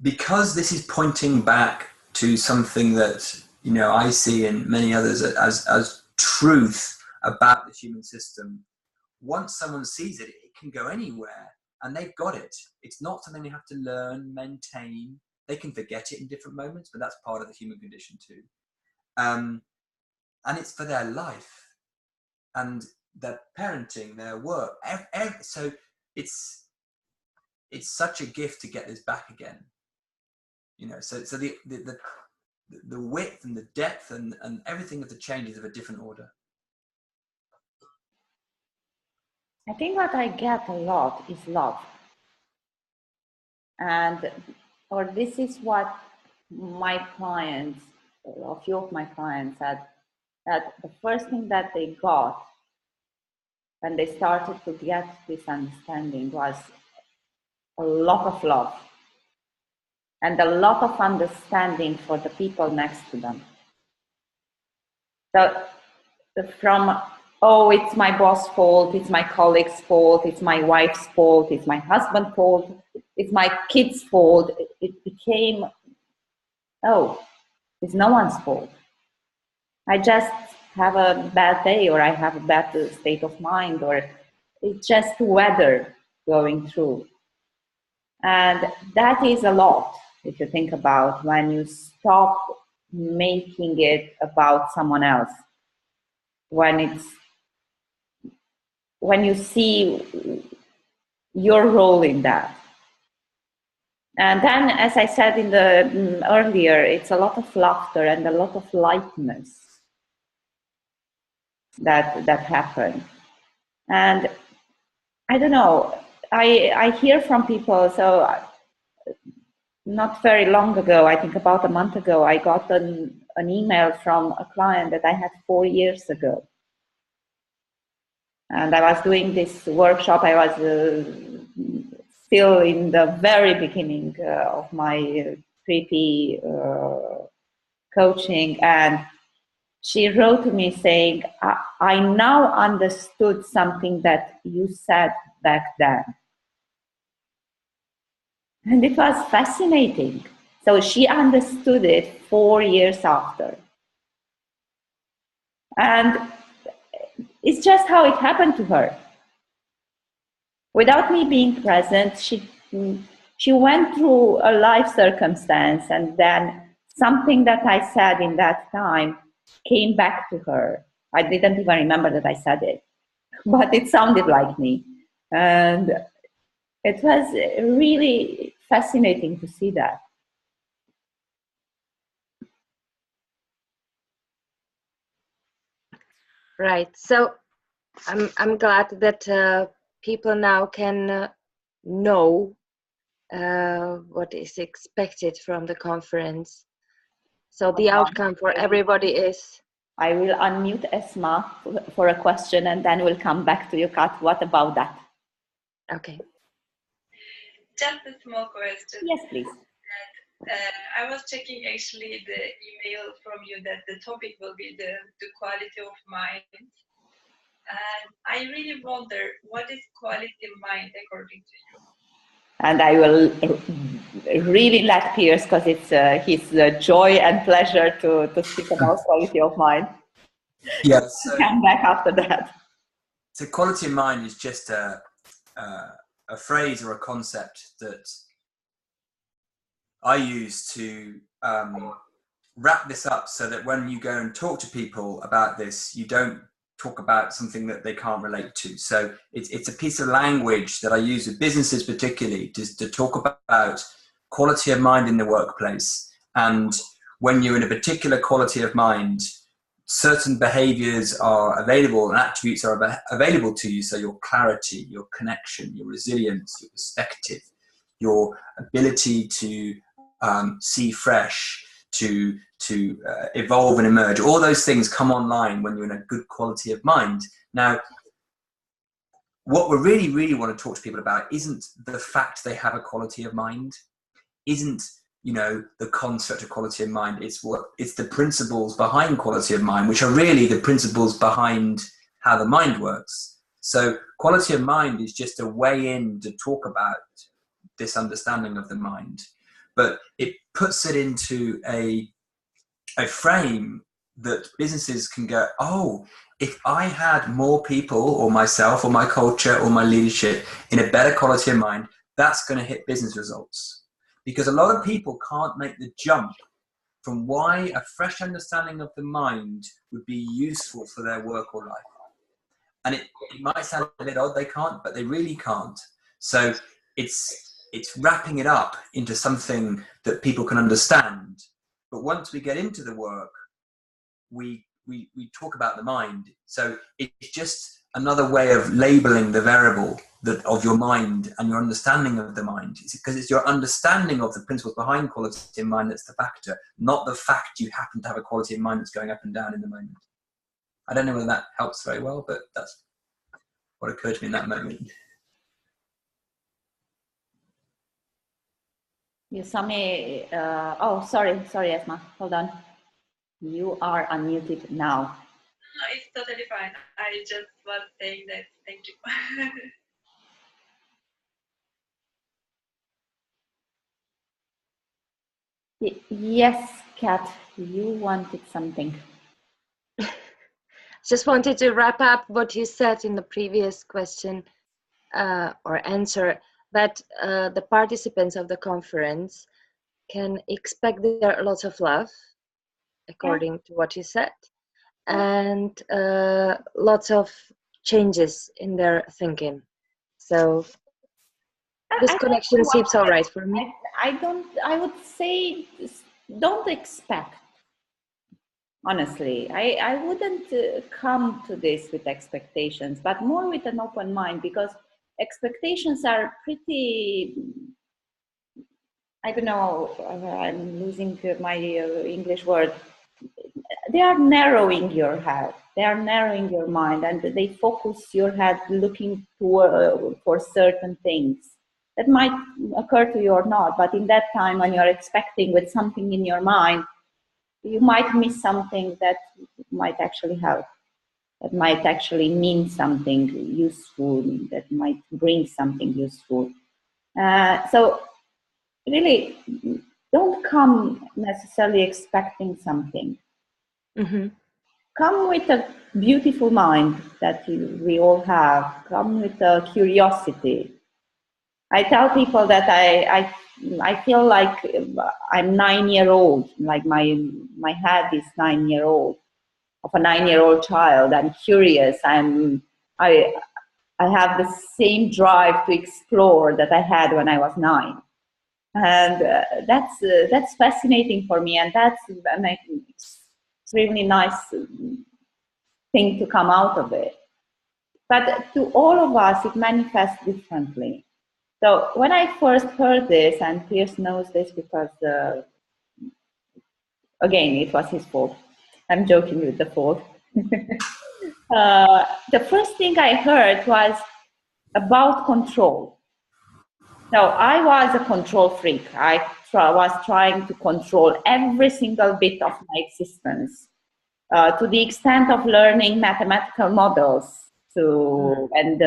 because this is pointing back to something that, you know, I see and many others as truth about the human system, once someone sees it, it can go anywhere, and they've got it. It's not something they have to learn, maintain. They can forget it in different moments, but that's part of the human condition too. And it's for their life and their parenting, their work. So it's such a gift to get this back again. You know, so the width and the depth and everything of the changes of a different order. I think what I get a lot is love. Or this is what my clients, a few of my clients said, that the first thing that they got when they started to get this understanding was a lot of love and a lot of understanding for the people next to them. So from, oh, it's my boss' fault, it's my colleague's fault, it's my wife's fault, it's my husband's fault, it's my kid's fault, it became, oh, it's no one's fault. I just have a bad day, or I have a bad state of mind, or it's just weather going through. And that is a lot, if you think about when you stop making it about someone else. When you see your role in that. And then, as I said in the earlier, it's a lot of laughter and a lot of lightness that happen. And I don't know, I hear from people, so not very long ago, I think about a month ago, I got an email from a client that I had 4 years ago. And I was doing this workshop. I was still in the very beginning of my creepy coaching. And she wrote to me saying, I now understood something that you said back then. And it was fascinating. So she understood it 4 years after. And it's just how it happened to her. Without me being present, she went through a life circumstance, and then something that I said in that time came back to her. I didn't even remember that I said it, but it sounded like me. And it was really fascinating to see that. Right. So I'm glad that people now can know what is expected from the conference. So the outcome for everybody is. I will unmute Esma for a question, and then we'll come back to you, Kat. What about that? Okay. Just a small question. Yes, please. I was checking actually the email from you that the topic will be the quality of mind. And I really wonder, what is quality of mind according to you? And I will really let Piers, because it's his joy and pleasure to speak about quality of mind. Yes. Yeah, so come back after that. So quality of mind is just a phrase or a concept that I use to wrap this up so that when you go and talk to people about this, you don't talk about something that they can't relate to. So it's a piece of language that I use with businesses particularly to talk about quality of mind in the workplace. And when you're in a particular quality of mind, certain behaviors are available and attributes are available to you. So your clarity, your connection, your resilience, your perspective, your ability to see fresh, to evolve and emerge, all those things come online when you're in a good quality of mind. Now, what we really want to talk to people about isn't the fact they have a quality of mind, isn't, you know, the concept of quality of mind. It's the principles behind quality of mind, which are really the principles behind how the mind works. So quality of mind is just a way in to talk about this understanding of the mind, but it puts it into a frame that businesses can go, oh, if I had more people or myself or my culture or my leadership in a better quality of mind, that's going to hit business results. Because a lot of people can't make the jump from why a fresh understanding of the mind would be useful for their work or life. And it might sound a bit odd, they can't, but they really can't. So it's wrapping it up into something that people can understand. But once we get into the work, we talk about the mind. So it's just another way of labeling the variable of your mind and your understanding of the mind. Because it's your understanding of the principles behind quality of mind that's the factor, not the fact you happen to have a quality of mind that's going up and down in the moment. I don't know whether that helps very well, but that's what occurred to me in that moment. You saw me, oh, sorry, Esma, hold on. You are unmuted now. No, it's totally fine. I just was saying that. Thank you. Yes, Kat, you wanted something. Just wanted to wrap up what you said in the previous question or answer, that the participants of the conference can expect there are lots of love, according to what you said, and lots of changes in their thinking. So this connection seems all right for me. I would say don't expect. Honestly, I wouldn't come to this with expectations, but more with an open mind, because expectations are pretty, I don't know, I'm losing my English word. They are narrowing your head, they are narrowing your mind, and they focus your head looking for certain things that might occur to you or not. But in that time when you're expecting with something in your mind, you might miss something that might actually help, that might actually mean something useful, that might bring something useful. So really, don't come necessarily expecting something. Mm-hmm. Come with a beautiful mind that we all have. Come with a curiosity. I tell people that I feel like I'm 9-year-old, like my head is 9-year-old, of a 9-year-old child. I'm curious. I have the same drive to explore that I had when I was 9, and that's fascinating for me, and that's an extremely nice thing to come out of it. But to all of us, it manifests differently. So when I first heard this, and Piers knows this because, again, it was his fault. I'm joking with the fault. The first thing I heard was about control. So I was a control freak. I was trying to control every single bit of my existence, to the extent of learning mathematical models and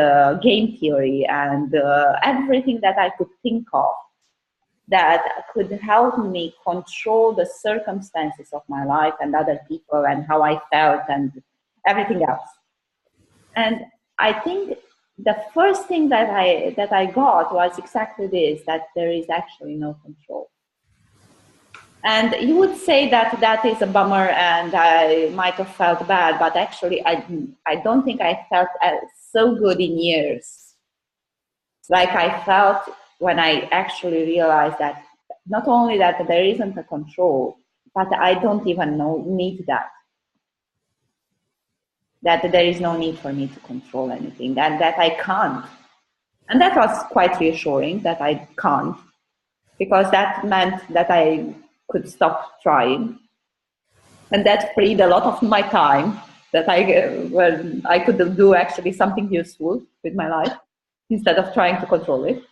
game theory and everything that I could think of that could help me control the circumstances of my life and other people and how I felt and everything else. And I think the first thing that I got was exactly this, that there is actually no control. And you would say that is a bummer and I might have felt bad, but actually I don't think I felt so good in years. Like I felt when I actually realized that not only that there isn't a control, but I don't even need that. that there is no need for me to control anything, and that I can't. And that was quite reassuring that I can't, because that meant that I could stop trying. And that freed a lot of my time that I could do actually something useful with my life instead of trying to control it.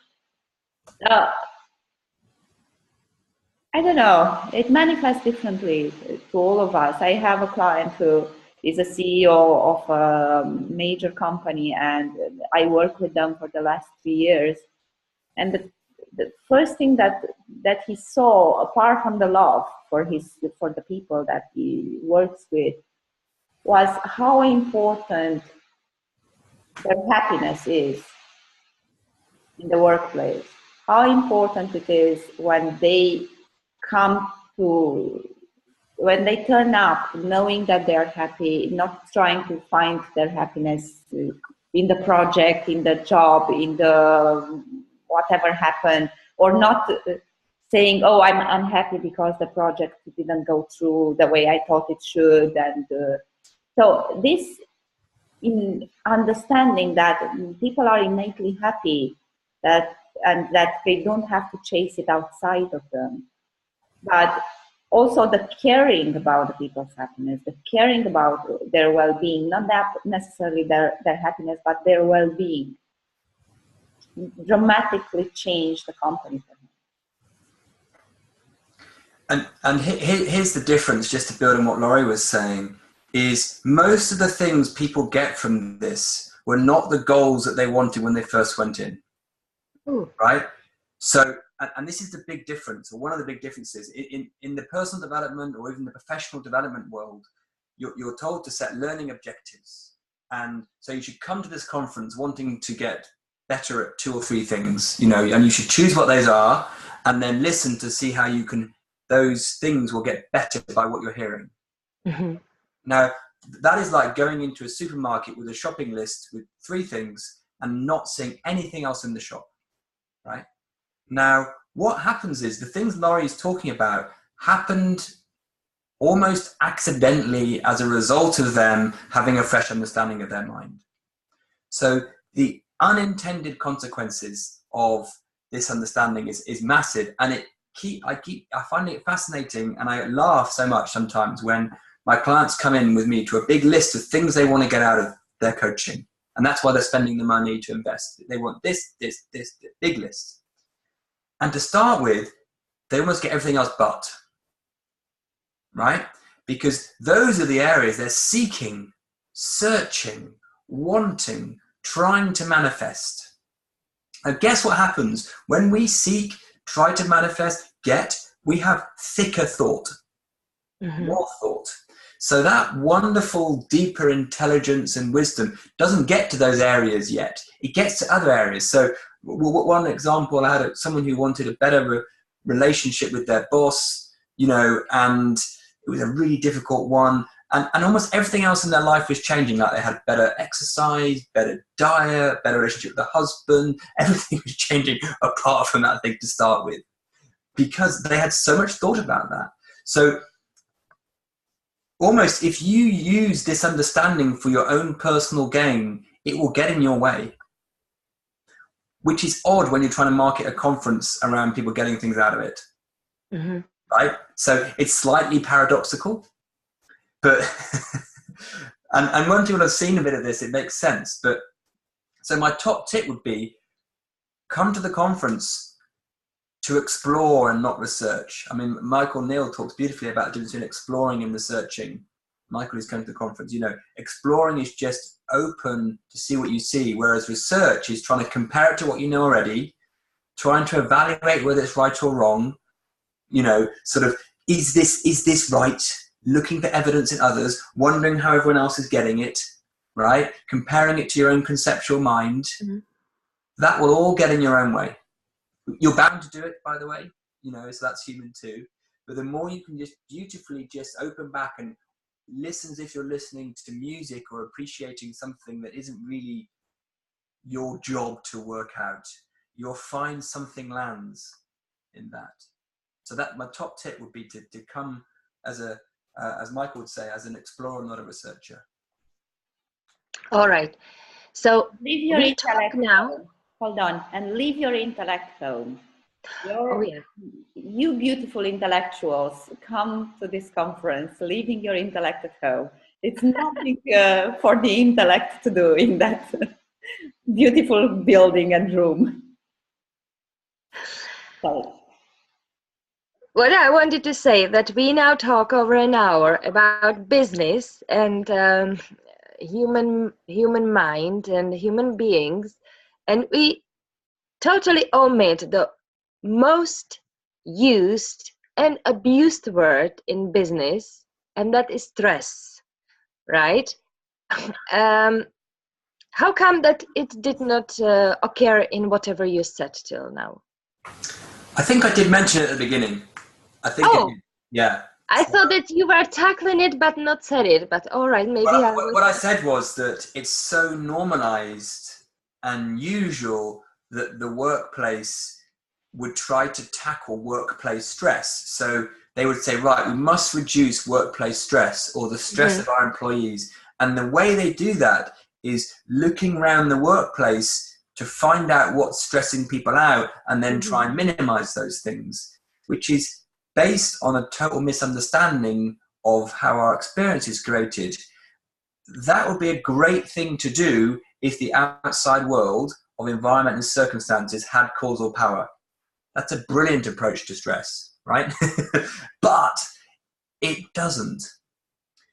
I don't know, it manifests differently to all of us. I have a client who is a CEO of a major company, and I work with them for the last 3 years. And the first thing that he saw, apart from the love for the people that he works with, was how important their happiness is in the workplace. How important it is when they when they turn up knowing that they are happy, not trying to find their happiness in the project, in the job, in the whatever happened, or not saying, oh, I'm unhappy because the project didn't go through the way I thought it should. And so this, in understanding that people are innately happy, and that they don't have to chase it outside of them, but also the caring about the people's happiness, the caring about their well-being, not that necessarily their happiness, but their well-being, dramatically change the company for him. And here's the difference, just to build on what Laurie was saying, is most of the things people get from this were not the goals that they wanted when they first went in. Ooh. Right? So, and this is the big difference, or one of the big differences in the personal development or even the professional development world. You're told to set learning objectives, and so you should come to this conference wanting to get better at 2 or 3 things, and you should choose what those are, and then listen to see how those things will get better by what you're hearing. Mm-hmm. Now, that is like going into a supermarket with a shopping list with 3 things and not seeing anything else in the shop, right? Now, what happens is the things Laurie's talking about happened almost accidentally as a result of them having a fresh understanding of their mind. So the unintended consequences of this understanding is massive, and I find it fascinating, and I laugh so much sometimes when my clients come in with me to a big list of things they want to get out of their coaching, and that's why they're spending the money to invest. They want this big list. And to start with, they almost get everything else but, right? Because those are the areas they're seeking, searching, wanting, trying to manifest. And guess what happens? When we seek, try to manifest, we have thicker thought, more thought. So that wonderful, deeper intelligence and wisdom doesn't get to those areas yet. It gets to other areas. So one example, I had someone who wanted a better relationship with their boss, and it was a really difficult one. And almost everything else in their life was changing. Like they had better exercise, better diet, better relationship with the husband. Everything was changing apart from that thing to start with, because they had so much thought about that. So almost if you use this understanding for your own personal gain, it will get in your way. Which is odd when you're trying to market a conference around people getting things out of it, right? So it's slightly paradoxical, but and when people have seen a bit of this, it makes sense. But so my top tip would be, come to the conference to explore and not research. I mean, Michael Neal talks beautifully about the difference between exploring and researching. Michael is coming to the conference. Exploring is just open to see what you see, whereas research is trying to compare it to what you know already, trying to evaluate whether it's right or wrong. Sort of, is this right? Looking for evidence in others, wondering how everyone else is getting it, right? Comparing it to your own conceptual mind. Mm-hmm. That will all get in your own way. You're bound to do it, by the way, so that's human too. But the more you can just beautifully just open back and listen as if you're listening to music or appreciating something that isn't really your job to work out, you'll find something lands in that. So that my top tip would be to come as Michael would say, as an explorer, not a researcher. All right. So leave your we talk intellect now. home. Hold on, and leave your intellect home. Oh yeah. You beautiful intellectuals, come to this conference, leaving your intellect at home. It's nothing for the intellect to do in that beautiful building and room. Sorry. What I wanted to say that we now talk over an hour about business and human mind and human beings, and we totally omit the most used and abused word in business, and that is stress, right? How come that it did not occur in whatever you said till now? I think I did mention it at the beginning. I think yeah. I thought that you were tackling it but not said it, but all right, maybe what I said was that it's so normalized and usual that the workplace would try to tackle workplace stress. So they would say, right, we must reduce workplace stress or the stress of our employees. And the way they do that is looking around the workplace to find out what's stressing people out and then try and minimize those things, which is based on a total misunderstanding of how our experience is created. That would be a great thing to do if the outside world of environment and circumstances had causal power. That's a brilliant approach to stress, right? But it doesn't.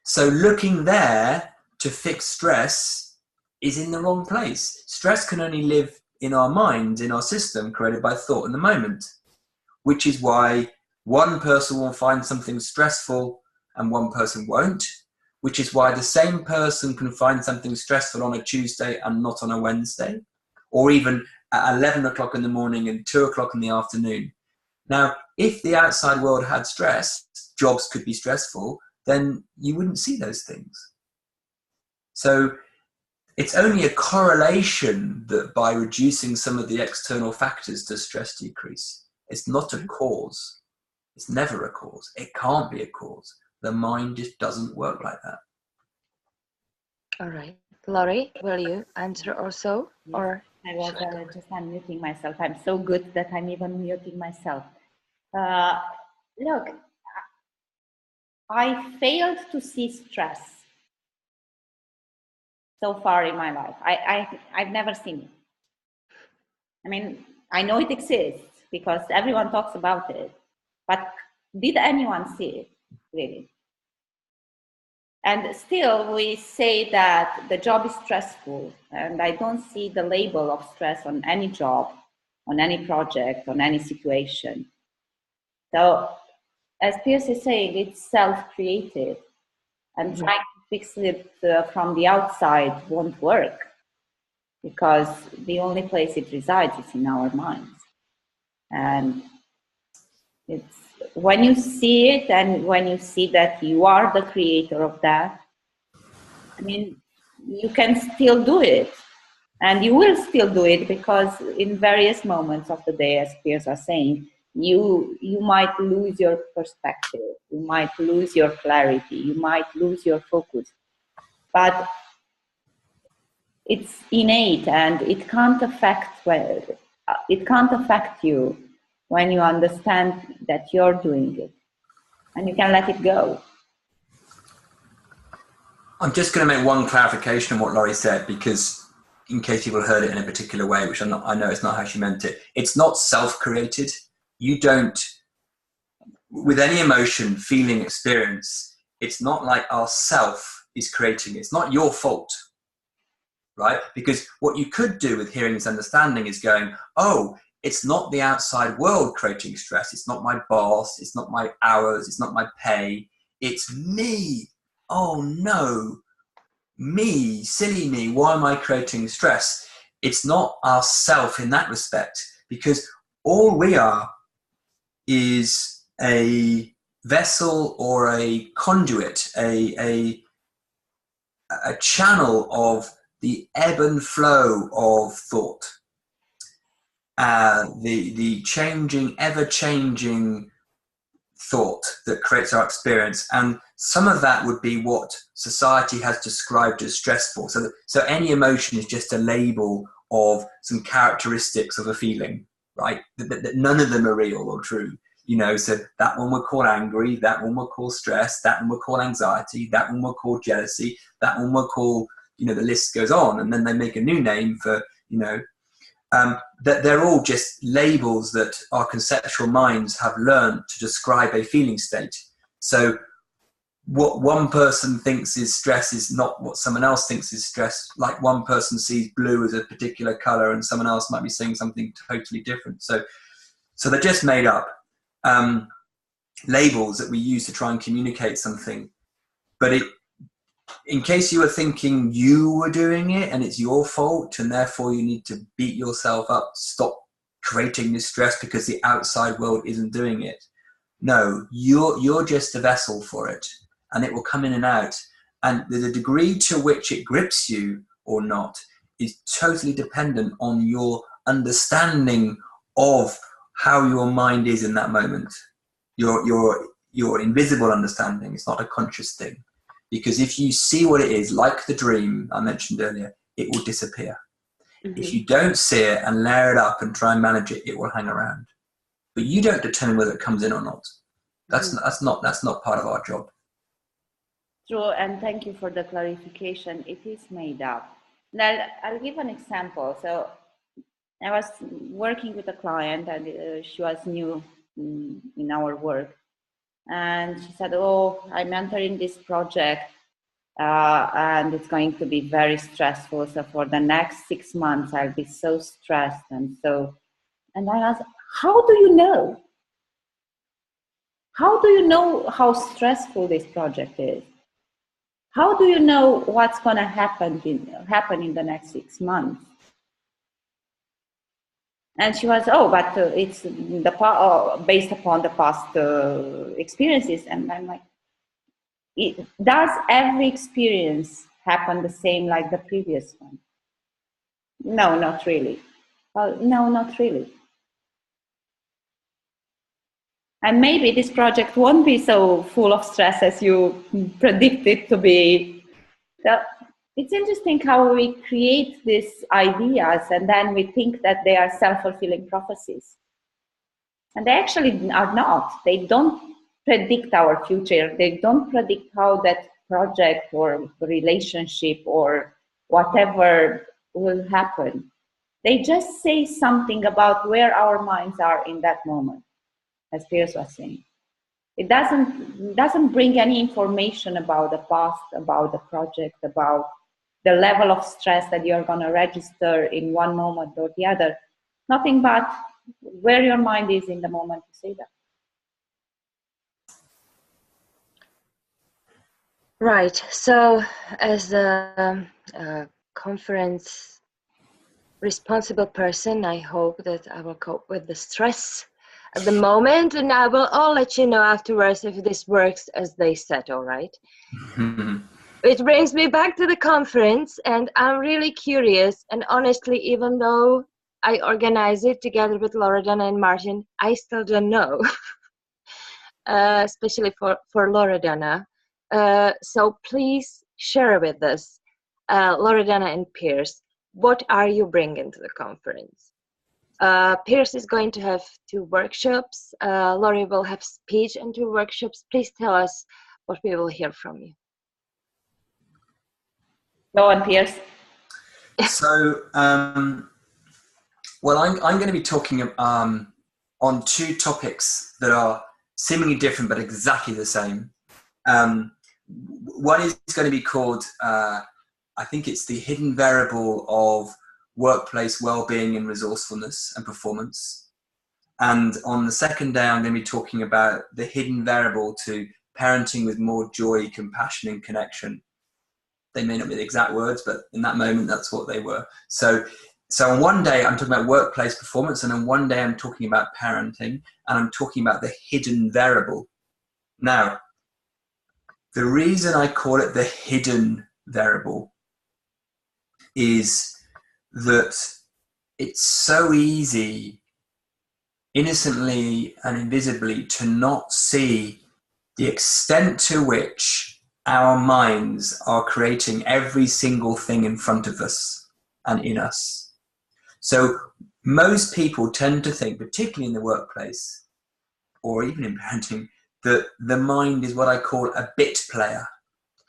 So looking there to fix stress is in the wrong place. Stress can only live in our mind, in our system, created by thought in the moment, which is why one person will find something stressful and one person won't, which is why the same person can find something stressful on a Tuesday and not on a Wednesday, or even at 11 o'clock in the morning and 2 o'clock in the afternoon. Now, if the outside world had stress, jobs could be stressful, then you wouldn't see those things. So it's only a correlation that by reducing some of the external factors does stress decrease. It's not a cause. It's never a cause. It can't be a cause. The mind just doesn't work like that. All right. Laurie, will you answer also? Yes. Or I was just unmuting myself. I'm so good that I'm even muting myself. Look, I failed to see stress so far in my life. I've never seen it. I mean, I know it exists because everyone talks about it, but did anyone see it, really? And still we say that the job is stressful, and I don't see the label of stress on any job, on any project, on any situation. So as Piers is saying, it's self-created, and trying to fix it from the outside won't work, because the only place it resides is in our minds. And it's when you see it and when you see that you are the creator of that, I mean, you can still do it, and you will still do it, because in various moments of the day, as Piers are saying, you might lose your perspective, you might lose your clarity, you might lose your focus, but it's innate and it can't affect you when you understand that you're doing it, and you can let it go. I'm just going to make one clarification on what Laurie said, because in case people heard it in a particular way, which I know it's not how she meant it. It's not self-created. You don't, with any emotion, feeling, experience, it's not like our self is creating it. It's not your fault, right? Because what you could do with hearing this understanding is going, oh, it's not the outside world creating stress. It's not my boss. It's not my hours. It's not my pay. It's me. Oh no, me, silly me, why am I creating stress? It's not ourself in that respect, because all we are is a vessel or a conduit, a channel of the ebb and flow of thought, the changing, ever-changing thought that creates our experience. And some of that would be what society has described as stressful. So any emotion is just a label of some characteristics of a feeling, right? That none of them are real or true. So that one we'll call angry, that one we'll call stress, that one we'll call anxiety, that one we'll call jealousy, that one we'll call, the list goes on. And then they make a new name for, that they're all just labels that our conceptual minds have learned to describe a feeling state. So what one person thinks is stress is not what someone else thinks is stress. Like one person sees blue as a particular color and someone else might be saying something totally different. So they're just made up labels that we use to try and communicate something. But in case you were thinking you were doing it and it's your fault and therefore you need to beat yourself up, stop creating this stress because the outside world isn't doing it. No, you're just a vessel for it, and it will come in and out. And the degree to which it grips you or not is totally dependent on your understanding of how your mind is in that moment. Your invisible understanding. It's not a conscious thing. Because if you see what it is, like the dream I mentioned earlier, it will disappear. Mm-hmm. If you don't see it and layer it up and try and manage it, it will hang around. But you don't determine whether it comes in or not. That's not part of our job. True, and thank you for the clarification. It is made up. Now, I'll give an example. So I was working with a client, and she was new in our work. And she said, "Oh, I'm entering this project, and it's going to be very stressful. So for the next 6 months, I'll be so stressed." And I asked, "How do you know? How do you know how stressful this project is? How do you know what's going to happen in the next 6 months?" And she was, but it's based upon the past experiences. And I'm like, does every experience happen the same like the previous one? No, not really. Well, no, not really. And maybe this project won't be so full of stress as you predict it to be. So it's interesting how we create these ideas and then we think that they are self-fulfilling prophecies. And they actually are not. They don't predict our future. They don't predict how that project or relationship or whatever will happen. They just say something about where our minds are in that moment, as Piers was saying. It doesn't bring any information about the past, about the project, about the level of stress that you're going to register in one moment or the other. Nothing but where your mind is in the moment to say that. Right. So as a conference responsible person, I hope that I will cope with the stress at the moment, and I will all let you know afterwards if this works as they said, all right? It brings me back to the conference, and I'm really curious, and honestly, even though I organize it together with Loredana and Martin, I still don't know, especially for Loredana. So please share with us, Loredana and Piers, what are you bringing to the conference? Piers is going to have 2 workshops. Laurie will have speech and 2 workshops. Please tell us what we will hear from you. Go on, Piers. So, well, I'm going to be talking on 2 topics that are seemingly different but exactly the same. One is going to be called, I think it's the hidden variable of workplace well-being and resourcefulness and performance. And on the second day, I'm going to be talking about the hidden variable to parenting with more joy, compassion, and connection. They may not be the exact words, but in that moment, that's what they were. So on one day, I'm talking about workplace performance, and on one day, I'm talking about parenting, and I'm talking about the hidden variable. Now, the reason I call it the hidden variable is that it's so easy, innocently and invisibly, to not see the extent to which our minds are creating every single thing in front of us and in us. So most people tend to think, particularly in the workplace or even in parenting, that the mind is what I call a bit player.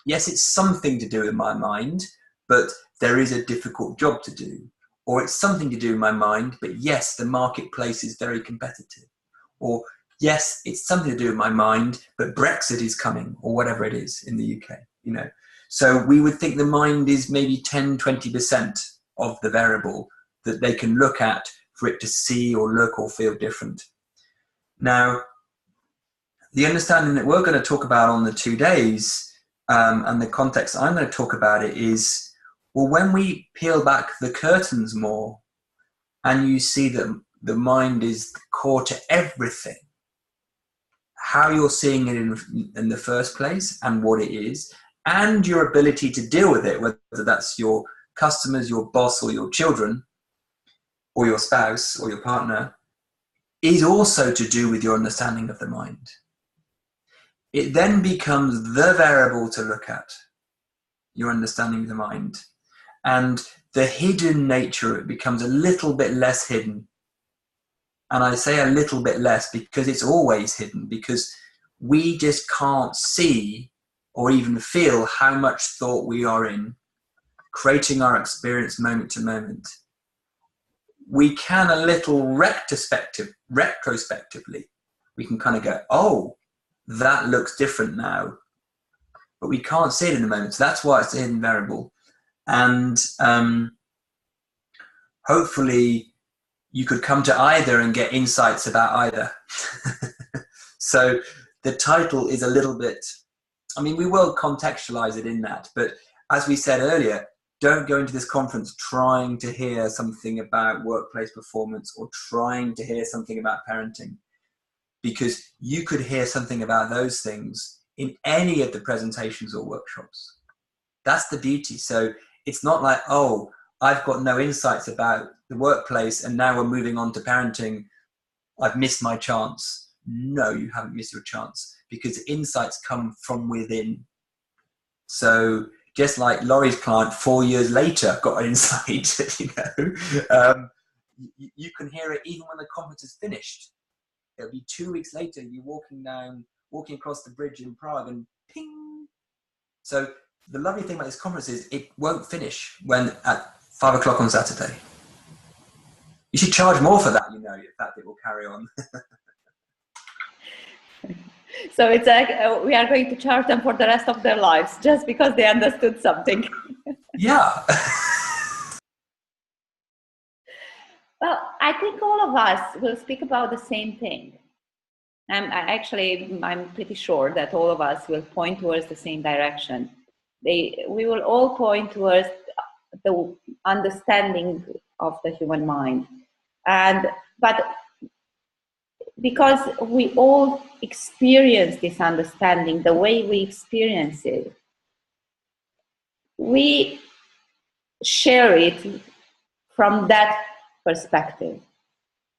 Yes, it's something to do with my mind, but there is a difficult job to do. Or it's something to do with my mind, but yes, the marketplace is very competitive. Or yes, it's something to do with my mind, but Brexit is coming, or whatever it is in the UK, you know. So we would think the mind is maybe 10, 20% of the variable that they can look at for it to see or look or feel different. Now, the understanding that we're going to talk about on the 2 days, and the context I'm going to talk about it is, well, when we peel back the curtains more and you see that the mind is core to everything, how you're seeing it in the first place and what it is, and your ability to deal with it, whether that's your customers, your boss, or your children, or your spouse, or your partner, is also to do with your understanding of the mind. It then becomes the variable to look at, your understanding of the mind. And the hidden nature of it becomes a little bit less hidden. And I say a little bit less because it's always hidden, because we just can't see or even feel how much thought we are in, creating our experience moment to moment. We can a little retrospectively, we can kind of go, oh, that looks different now. But we can't see it in the moment. So that's why it's a hidden variable. And hopefully you could come to either and get insights about either. So the title is a little bit, I mean, we will contextualize it in that. But as we said earlier, don't go into this conference trying to hear something about workplace performance or trying to hear something about parenting, because you could hear something about those things in any of the presentations or workshops. That's the beauty. So it's not like, oh, I've got no insights about the workplace and now we're moving on to parenting. I've missed my chance. No, you haven't missed your chance, because insights come from within. So just like Laurie's client 4 years later got an insight, you know, you can hear it even when the conference is finished. It'll be 2 weeks later, you're walking across the bridge in Prague and ping. So the lovely thing about this conference is it won't finish when at 5 o'clock on Saturday. You should charge more for that, you know, if that bit will carry on. So it's like we are going to charge them for the rest of their lives just because they understood something. Yeah. Well, I think all of us will speak about the same thing. I'm pretty sure that all of us will point towards the same direction. We will all point towards the understanding of the human mind. But because we all experience this understanding, the way we experience it, we share it from that perspective.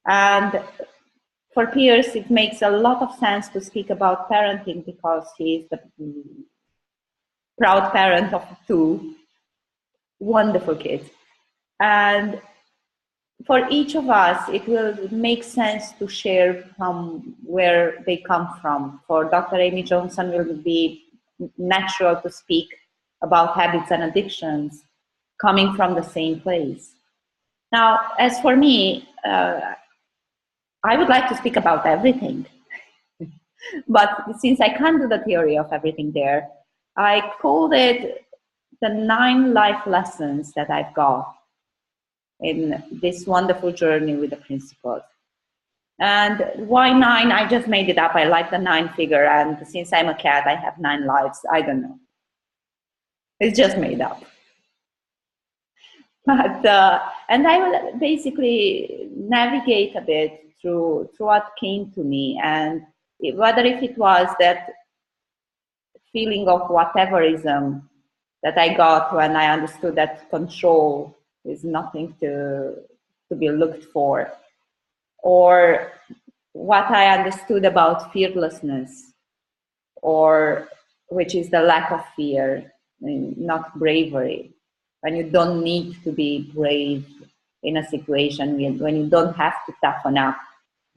And for Piers, it makes a lot of sense to speak about parenting because he is the proud parent of 2 wonderful kids. And for each of us, it will make sense to share from where they come from. For Dr. Amy Johnson, it will be natural to speak about habits and addictions coming from the same place. Now, as for me, I would like to speak about everything. But since I can't do the theory of everything there, I called it the 9 life lessons that I've got in this wonderful journey with the principles. And why 9? I just made it up. I like the 9 figure, and since I'm a cat, I have 9 lives. I don't know. It's just made up. But and I will basically navigate a bit through what came to me, and whether if it was that feeling of whateverism that I got when I understood that control is nothing to be looked for, or what I understood about fearlessness, or which is the lack of fear, not bravery. When you don't need to be brave in a situation, when you don't have to toughen up,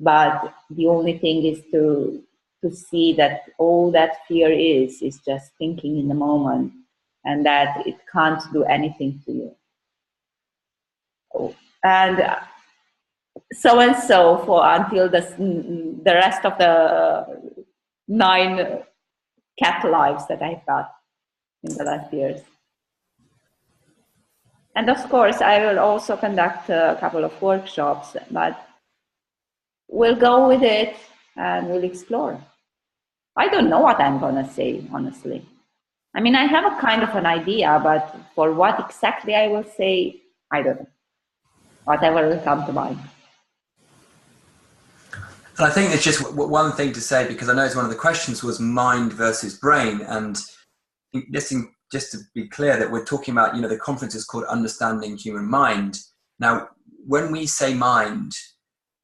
but the only thing is to see that all that fear is just thinking in the moment, and that it can't do anything to you. And so for until the rest of the 9 cat lives that I've got in the last years. And of course, I will also conduct a couple of workshops, but we'll go with it and we'll explore. I don't know what I'm going to say, honestly. I mean, I have a kind of an idea, but for what exactly I will say, I don't know. Whatever will come to mind. And I think there's just one thing to say, because I know one of the questions was mind versus brain. And just to be clear that we're talking about, the conference is called Understanding Human Mind. Now, when we say mind,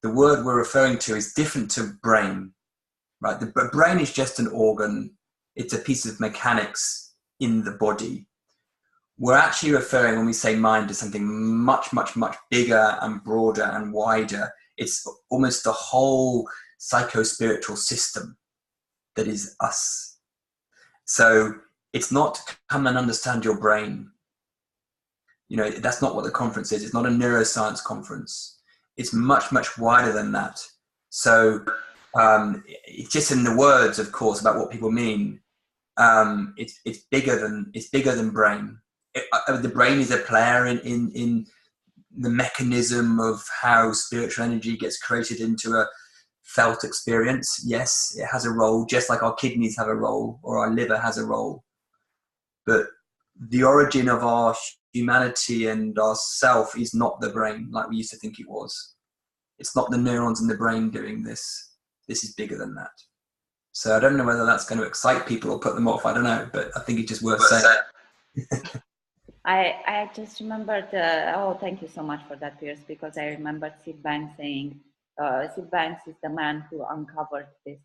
the word we're referring to is different to brain, right? The brain is just an organ. It's a piece of mechanics in the body. We're actually referring, when we say mind, to something much, much, much bigger and broader and wider. It's almost the whole psycho-spiritual system that is us. So it's not come and understand your brain. That's not what the conference is. It's not a neuroscience conference. It's much, much wider than that. So it's just in the words, of course, about what people mean. It's bigger than brain. The brain is a player in the mechanism of how spiritual energy gets created into a felt experience. Yes, it has a role, just like our kidneys have a role or our liver has a role. But the origin of our humanity and our self is not the brain like we used to think it was. It's not the neurons in the brain doing this. This is bigger than that. So I don't know whether that's going to excite people or put them off. I don't know, but I think it's just worth saying. I just remembered, thank you so much for that, Piers, because I remembered Sid Banks saying, Sid Banks is the man who uncovered these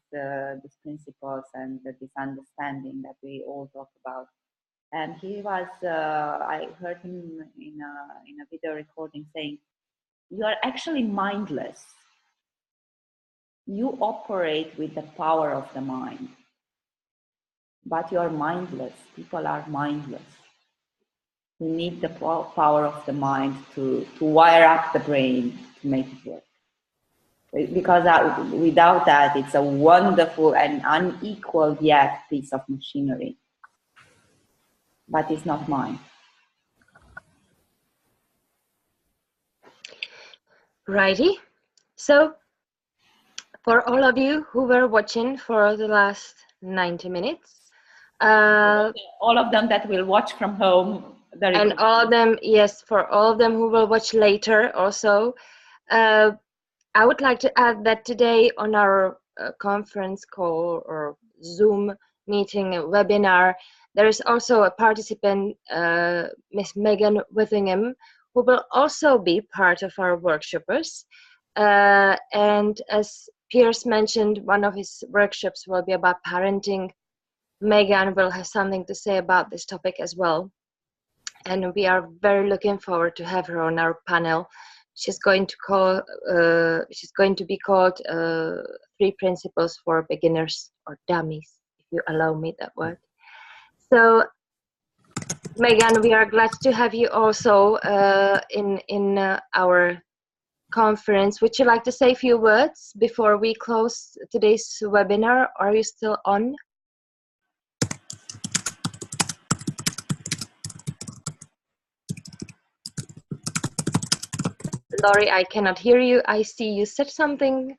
principles and this understanding that we all talk about. And he was, I heard him in a video recording saying, you are actually mindless. You operate with the power of the mind, but you are mindless. People are mindless. We need the power of the mind to wire up the brain to make it work. Because without that, it's a wonderful and unequal yet piece of machinery. But it's not mine. Righty. So, for all of you who were watching for the last 90 minutes, all of them that will watch from home, and all of them, yes, for all of them who will watch later also, I would like to add that today on our conference call or Zoom meeting, webinar, there is also a participant, Miss Megan Withingham, who will also be part of our workshoppers. And as Piers mentioned, one of his workshops will be about parenting. Megan will have something to say about this topic as well. And we are very looking forward to have her on our panel. She's going to be called 3 Principles for Beginners or Dummies, if you allow me that word. So, Megan, we are glad to have you also in our conference. Would you like to say a few words before we close today's webinar? Are you still on? Laurie, I cannot hear you. I see you said something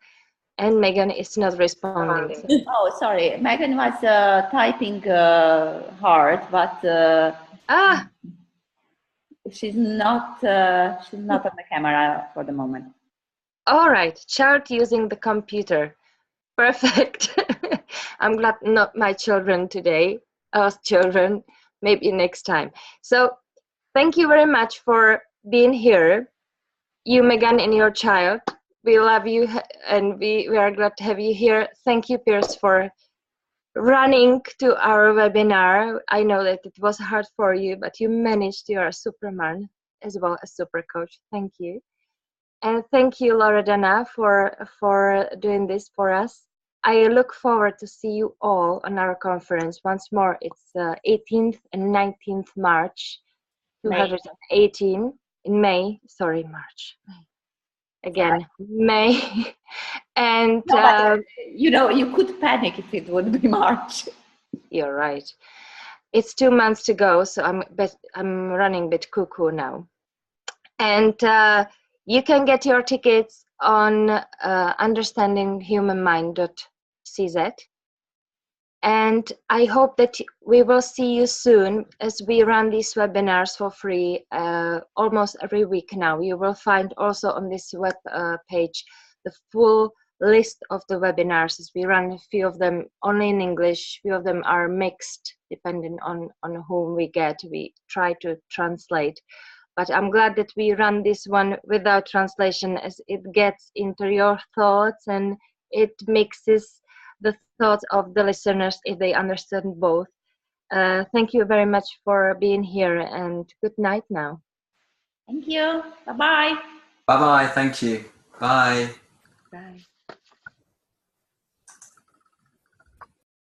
and Megan is not responding. Oh, sorry. Megan was typing hard, but she's not on the camera for the moment. All right, child using the computer. Perfect. I'm glad not my children today. Us children, maybe next time. So thank you very much for being here. You, Megan, and your child. We love you and we are glad to have you here. Thank you, Piers, for running to our webinar. I know that it was hard for you, but you managed. You are a superman as well as super coach. Thank you. And thank you, Loredana, for doing this for us. I look forward to see you all on our conference once more. It's 18th and 19th March 2018 in May. Sorry, March. Again, May. And no, you know, you could panic if it would be March. You're right. It's 2 months to go, so I'm running a bit cuckoo now. And you can get your tickets on understandinghumanmind.cz. And I hope that we will see you soon as we run these webinars for free almost every week now. You will find also on this web page the full list of the webinars, as we run a few of them only in English, few of them are mixed depending on whom we get. We try to translate. But I'm glad that we run this one without translation, as it gets into your thoughts and it mixes the thoughts of the listeners if they understand both. Thank you very much for being here, and good night now. Thank you. Bye-bye. Bye-bye. Thank you. Bye.